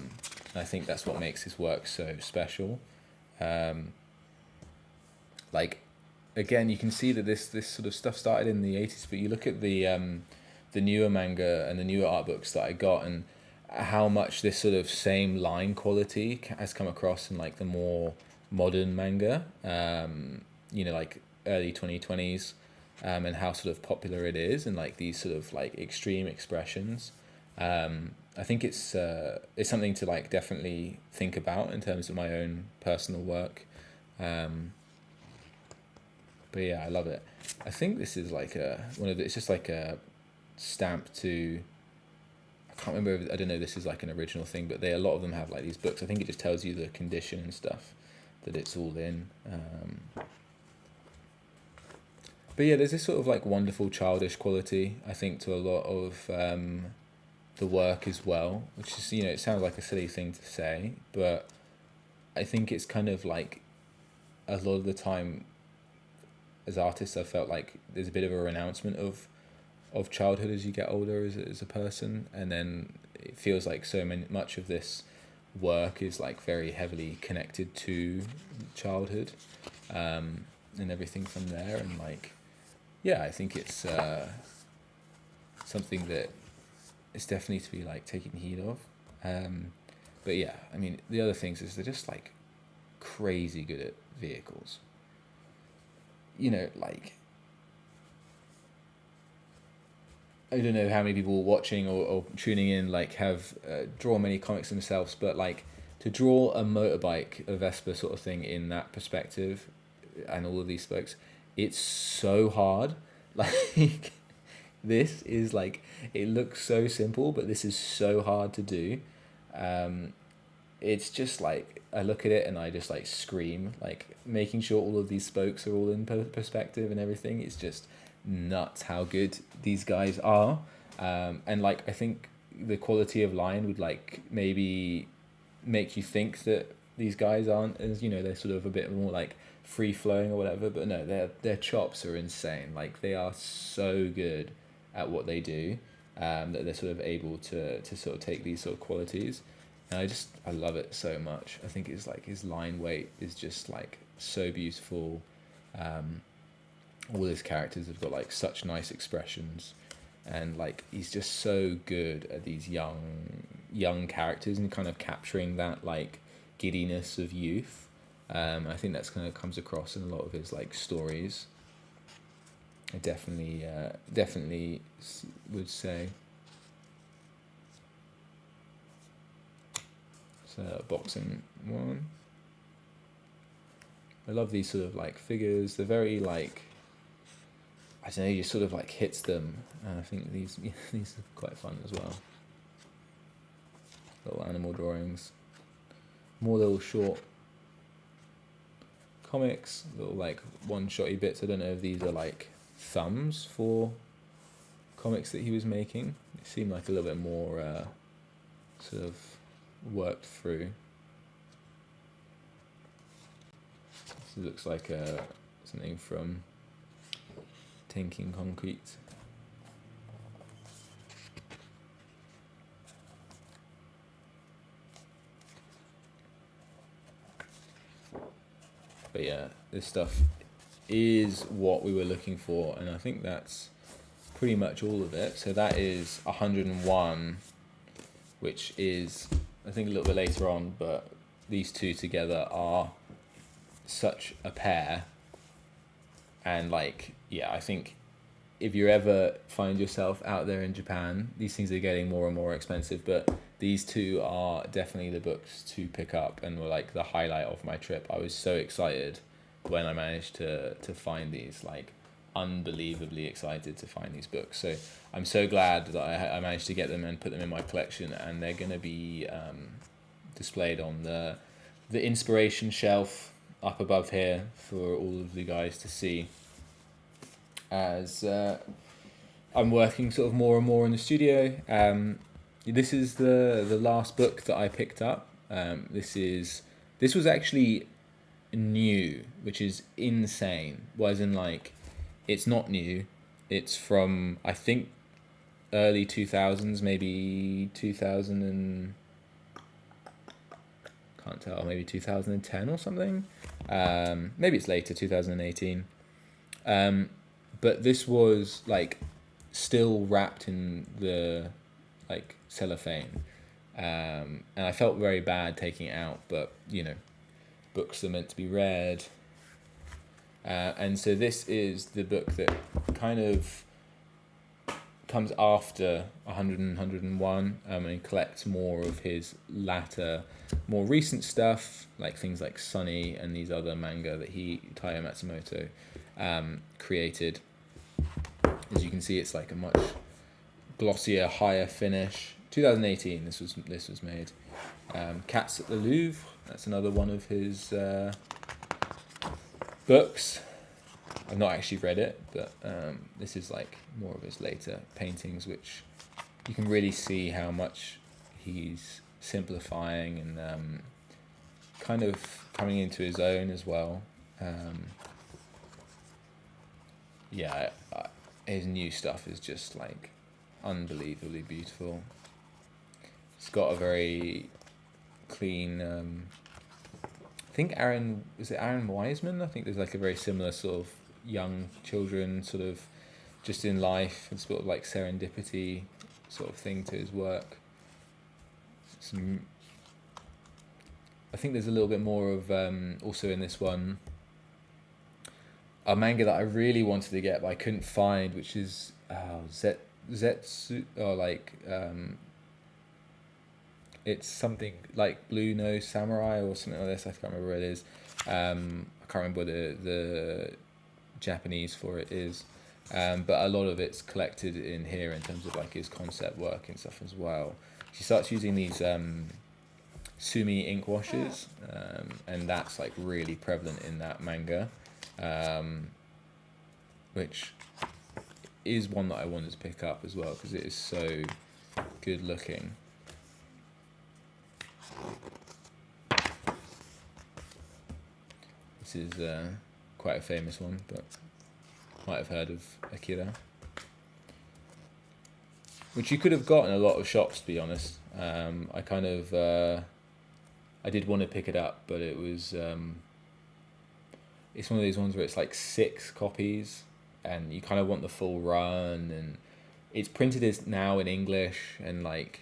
think that's what makes his work so special. Like again, you can see that this sort of stuff started in the 80s, but you look at the newer manga and the newer art books that I got, and how much this sort of same line quality has come across in like the more modern manga, you know, like early 2020s, and how sort of popular it is, and like these sort of like extreme expressions. I think it's something to like definitely think about in terms of my own personal work. But yeah, I love it. I think this is like it's just like a stamp to, I can't remember, I don't know, this is like an original thing, but a lot of them have like these books. I think it just tells you the condition and stuff that it's all in. But yeah, there's this sort of like wonderful childish quality, I think, to a lot of the work as well, which is, you know, it sounds like a silly thing to say, but I think it's kind of like a lot of the time as artists, I felt like there's a bit of a renouncement of childhood as you get older as a person, and then it feels like much of this work is like very heavily connected to childhood, and everything from there. And like, yeah, I think it's something that is definitely to be like taken heed of. But yeah, I mean, the other things is they're just like crazy good at vehicles. You know, like, I don't know how many people watching or tuning in like have drawn many comics themselves, but like to draw a motorbike, a Vespa sort of thing in that perspective, and all of these spokes, it's so hard. Like this is like, it looks so simple, but this is so hard to do. It's just like, I look at it and I just like scream, like making sure all of these spokes are all in perspective and everything. It's just nuts how good these guys are. And like, I think the quality of line would like maybe make you think that these guys aren't, as, you know, they're sort of a bit more like free flowing or whatever, but no, their chops are insane. Like they are so good at what they do, that they're sort of able to sort of take these sort of qualities. And I love it so much. I think it's like his line weight is just like so beautiful. all his characters have got like such nice expressions, and like he's just so good at these young characters and kind of capturing that like giddiness of youth. I think that's kind of comes across in a lot of his like stories. I definitely would say. So boxing one. I love these sort of like figures. They're very like, I don't know, you sort of like hits them. And I think these these are quite fun as well. Little animal drawings. More little short comics, little like one-shotty bits. I don't know if these are like thumbs for comics that he was making. It seemed like a little bit more sort of worked through. This looks like something from Tanking Concrete. But yeah, this stuff is what we were looking for, and I think that's pretty much all of it. So that is 101, which is, I think, a little bit later on, but these two together are such a pair. And like, yeah, I think if you ever find yourself out there in Japan, these things are getting more and more expensive, but these two are definitely the books to pick up and were like the highlight of my trip. I was so excited when I managed to find these, like unbelievably excited to find these books. So I'm so glad that I managed to get them and put them in my collection, and they're going to be displayed on the inspiration shelf up above here for all of the guys to see, as I'm working sort of more and more in the studio. This is the last book that I picked up. This was actually new, which is insane. Well, as in like, it's not new. It's from, I think, early 2000s, maybe 2000 and can't tell, maybe 2010 or something. Maybe it's later, 2018. But this was like still wrapped in the like cellophane, and I felt very bad taking it out, but you know, books are meant to be read, and so this is the book that kind of comes after 100 and 101, and collects more of his latter, more recent stuff, like things like Sunny and these other manga that Taiyo Matsumoto created. As you can see, it's like a much glossier, higher finish. 2018, this was made. Cats at the Louvre, that's another one of his books. I've not actually read it, but this is like more of his later paintings, which you can really see how much he's simplifying and kind of coming into his own as well. His new stuff is just like unbelievably beautiful. It's got a very clean, I think Aaron Wiseman? I think there's like a very similar sort of young children sort of just in life and sort of like serendipity sort of thing to his work. I think there's a little bit more of also in this one, a manga that I really wanted to get but I couldn't find, which is Zetsu, or like it's something like Blue Nose Samurai or something like this. I can't remember what it is. I can't remember what the Japanese for it is, but a lot of it's collected in here in terms of like his concept work and stuff as well. She starts using these Sumi ink washes, and that's like really prevalent in that manga, which is one that I wanted to pick up as well because it is so good looking. This is quite a famous one, but might have heard of Akira, which you could have got in a lot of shops, to be honest. I kind of I did want to pick it up, but it was it's one of these ones where it's like 6 copies, and you kind of want the full run, and it's printed as now in English, and like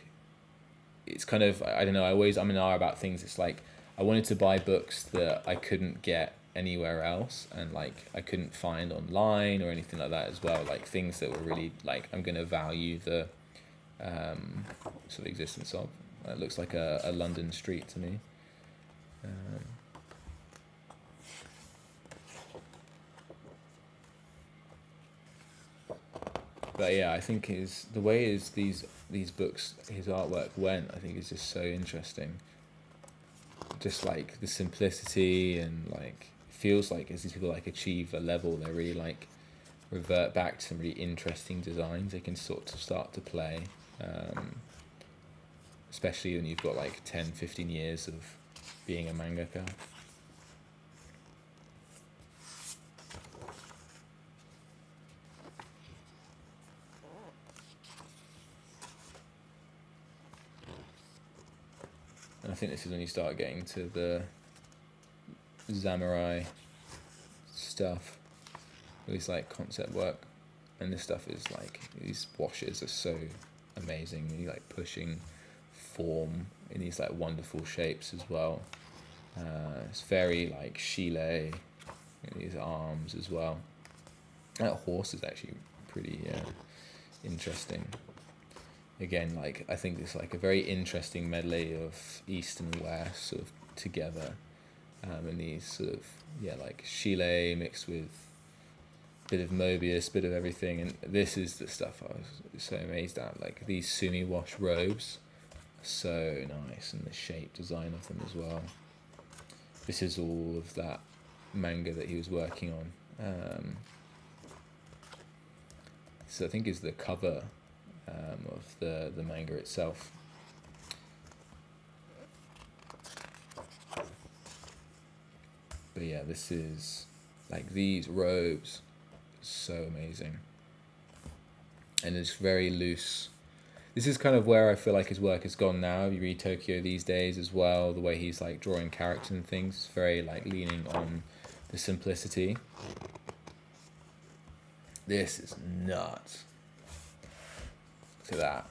it's kind of, I don't know, I'm in awe about things. It's like I wanted to buy books that I couldn't get anywhere else, and like I couldn't find online or anything like that as well, like things that were really like I'm going to value the sort of existence of. It looks like a London street to me. But yeah, I think the way these books, his artwork went, I think is just so interesting. Just like the simplicity, and like feels like as these people like achieve a level, they really like revert back to some really interesting designs they can sort of start to play. Especially when you've got like 10-15 years of being a mangaka. And I think this is when you start getting to the samurai stuff, at least like concept work. And this stuff is like, these washes are so amazing. You like pushing form in these like wonderful shapes as well. It's very like Chile, these arms as well. That horse is actually pretty interesting. Again, like I think it's like a very interesting medley of East and West sort of together, and these sort of like Chile mixed with a bit of Mobius, bit of everything. And this is the stuff I was so amazed at. Like these sumi wash robes, so nice, and the shape design of them as well. This is all of that manga that he was working on. So I think is the cover of the manga itself. But yeah, this is like these robes, so amazing, and it's very loose. This is kind of where I feel like his work has gone now. You read Tokyo these days as well, the way he's like drawing characters and things, it's very like leaning on the simplicity. This is nuts. Look at that.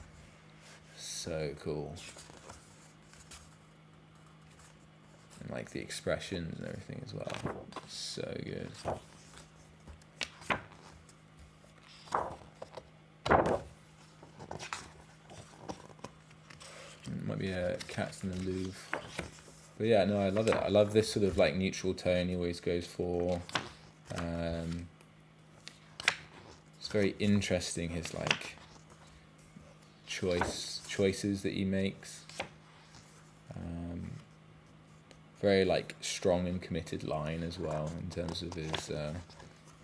So cool. And like the expressions and everything as well. So good. It might be a Cats in the Louvre. But yeah, no, I love it. I love this sort of like neutral tone he always goes for. It's very interesting, his like choices that he makes. Very like strong and committed line as well in terms of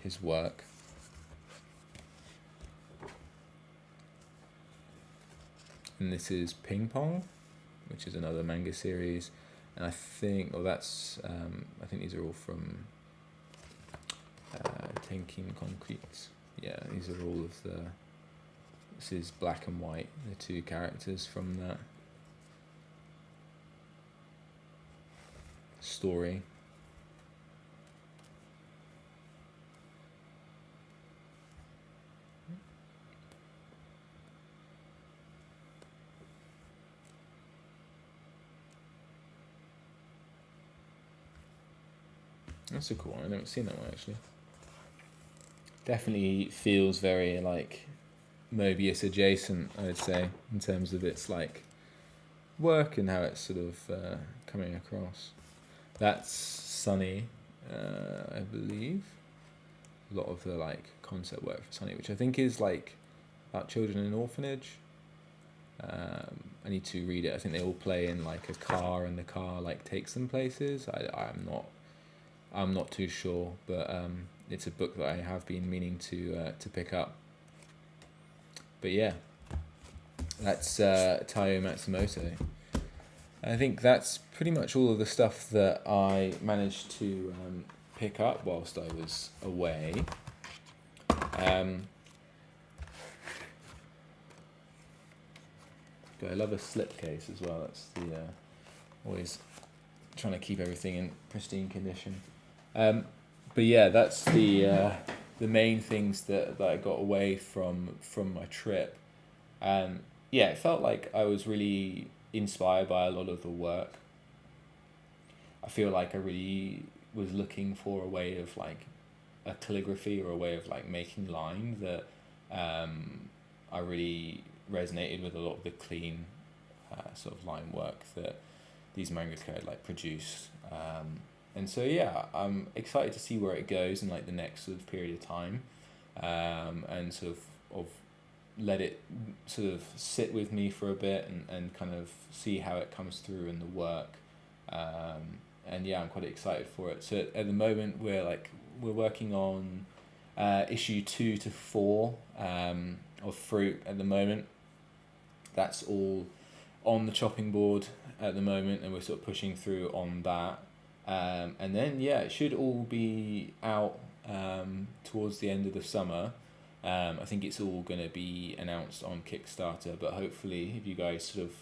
his work. And this is Ping Pong, which is another manga series, and I think I think these are all from Tenkin Concrete. Yeah, these are all of the. This is black and white, the two characters from that story. That's a cool one. I haven't seen that one actually. Definitely feels very like Mobius adjacent, I'd say, in terms of its like work and how it's sort of coming across. That's Sunny, I believe. A lot of the like concept work for Sunny, which I think is like about children in an orphanage. I need to read it. I think they all play in like a car, and the car like takes them places. I'm not too sure, but it's a book that I have been meaning to pick up. But yeah, that's Taiyo Matsumoto. I think that's pretty much all of the stuff that I managed to pick up whilst I was away. But I love a slipcase as well. That's the always trying to keep everything in pristine condition. But yeah, that's the the main things that I got away from my trip. Yeah, it felt like I was really inspired by a lot of the work. I feel like I really was looking for a way of like a calligraphy or a way of like making line that I really resonated with a lot of the clean sort of line work that these mangaka had like produced. And so yeah, I'm excited to see where it goes in like the next sort of period of time, and sort of let it sort of sit with me for a bit and kind of see how it comes through in the work. And yeah, I'm quite excited for it. So at the moment we're working on issue 2 to 4 of Fruit at the moment. That's all on the chopping board at the moment, and we're sort of pushing through on that. And then yeah, it should all be out towards the end of the summer. I think it's all going to be announced on Kickstarter, but hopefully if you guys sort of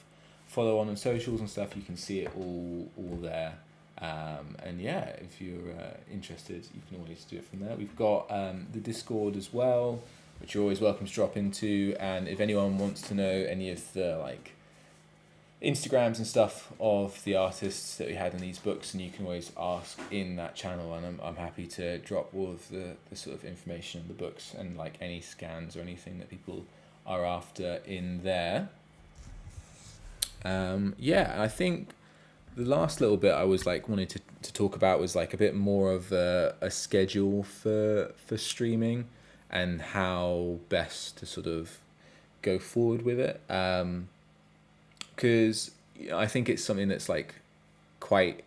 follow on socials and stuff, you can see it all there. And yeah, if you're interested, you can always do it from there. We've got the Discord as well, which you're always welcome to drop into. And if anyone wants to know any of the like Instagrams and stuff of the artists that we had in these books, and you can always ask in that channel, and I'm happy to drop all of the sort of information in the books and like any scans or anything that people are after in there. Yeah, I think the last little bit I was like wanted to talk about was like a bit more of a schedule for streaming and how best to sort of go forward with it. Because I think it's something that's like quite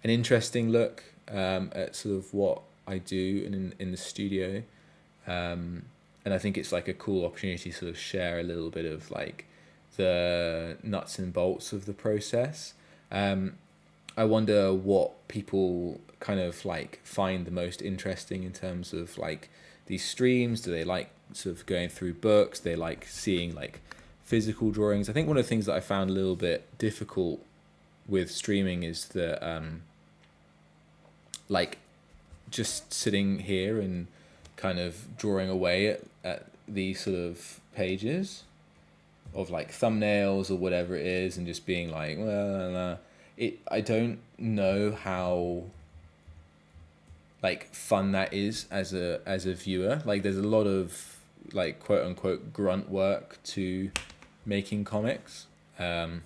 an interesting look at sort of what I do in the studio, and I think it's like a cool opportunity to sort of share a little bit of like the nuts and bolts of the process. I wonder what people kind of like find the most interesting in terms of like these streams. Do they like sort of going through books? They like seeing like physical drawings. I think one of the things that I found a little bit difficult with streaming is that like just sitting here and kind of drawing away at these sort of pages of like thumbnails or whatever it is, and just being like, well, I don't know how like fun that is as a viewer. Like there's a lot of like quote unquote grunt work to making comics, that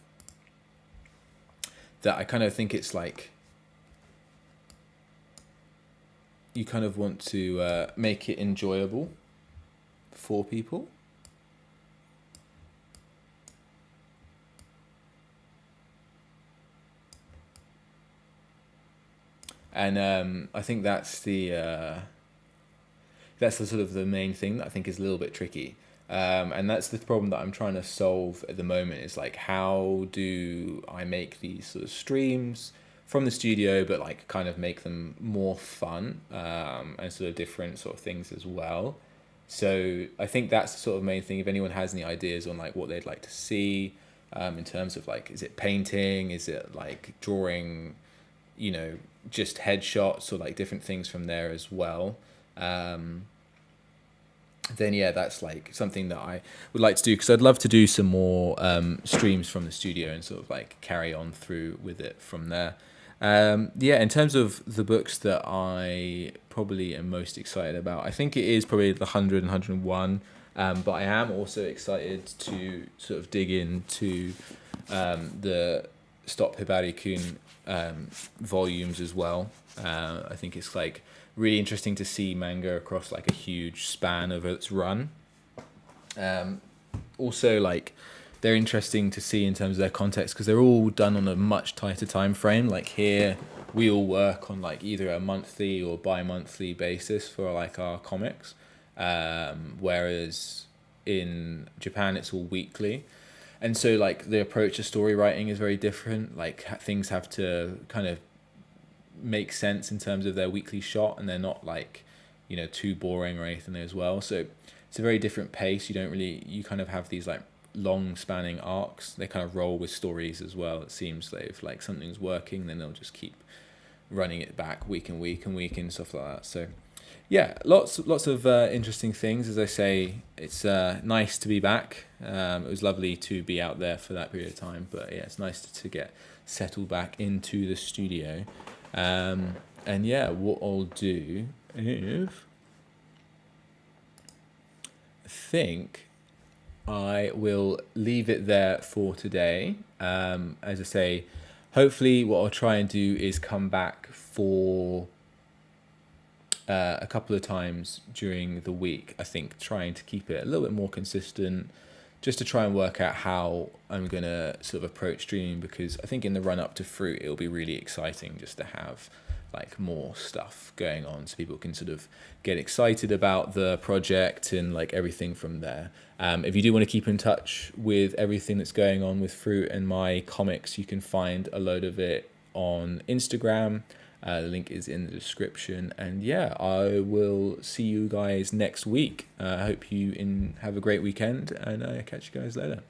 I kind of think it's like you kind of want to make it enjoyable for people. And I think that's the sort of the main thing that I think is a little bit tricky. And that's the problem that I'm trying to solve at the moment, is like, how do I make these sort of streams from the studio, but like kind of make them more fun, and sort of different sort of things as well. So I think that's the sort of main thing. If anyone has any ideas on like what they'd like to see, in terms of like, is it painting? Is it like drawing, just headshots, or like different things from there as well? Then yeah, that's like something that I would like to do, because I'd love to do some more streams from the studio and sort of like carry on through with it from there. Yeah, in terms of the books that I probably am most excited about, I think it is probably the 100 and 101, but I am also excited to sort of dig into the Stop Hibari-kun volumes as well. I think it's like really interesting to see manga across like a huge span of its run. Also, like, they're interesting to see in terms of their context, because they're all done on a much tighter time frame. Like here, we all work on like either a monthly or bi-monthly basis for like our comics, whereas in Japan it's all weekly. And so like the approach to story writing is very different. Like things have to kind of make sense in terms of their weekly shot, and they're not like, too boring or anything as well. So it's a very different pace. You kind of have these like long spanning arcs. They kind of roll with stories as well. It seems like if like something's working, then they'll just keep running it back week and week and week and stuff like that. So Yeah, lots of interesting things. As I say, it's nice to be back. It was lovely to be out there for that period of time, but yeah, it's nice to get settled back into the studio. And yeah, what I'll do is, I think I will leave it there for today. As I say, hopefully what I'll try and do is come back for a couple of times during the week. I think trying to keep it a little bit more consistent, just to try and work out how I'm gonna sort of approach streaming, because I think in the run up to Fruit it'll be really exciting just to have like more stuff going on, so people can sort of get excited about the project and like everything from there. If you do want to keep in touch with everything that's going on with Fruit and my comics, you can find a load of it on Instagram. The link is in the description. And yeah, I will see you guys next week. I hope you have a great weekend, and catch you guys later.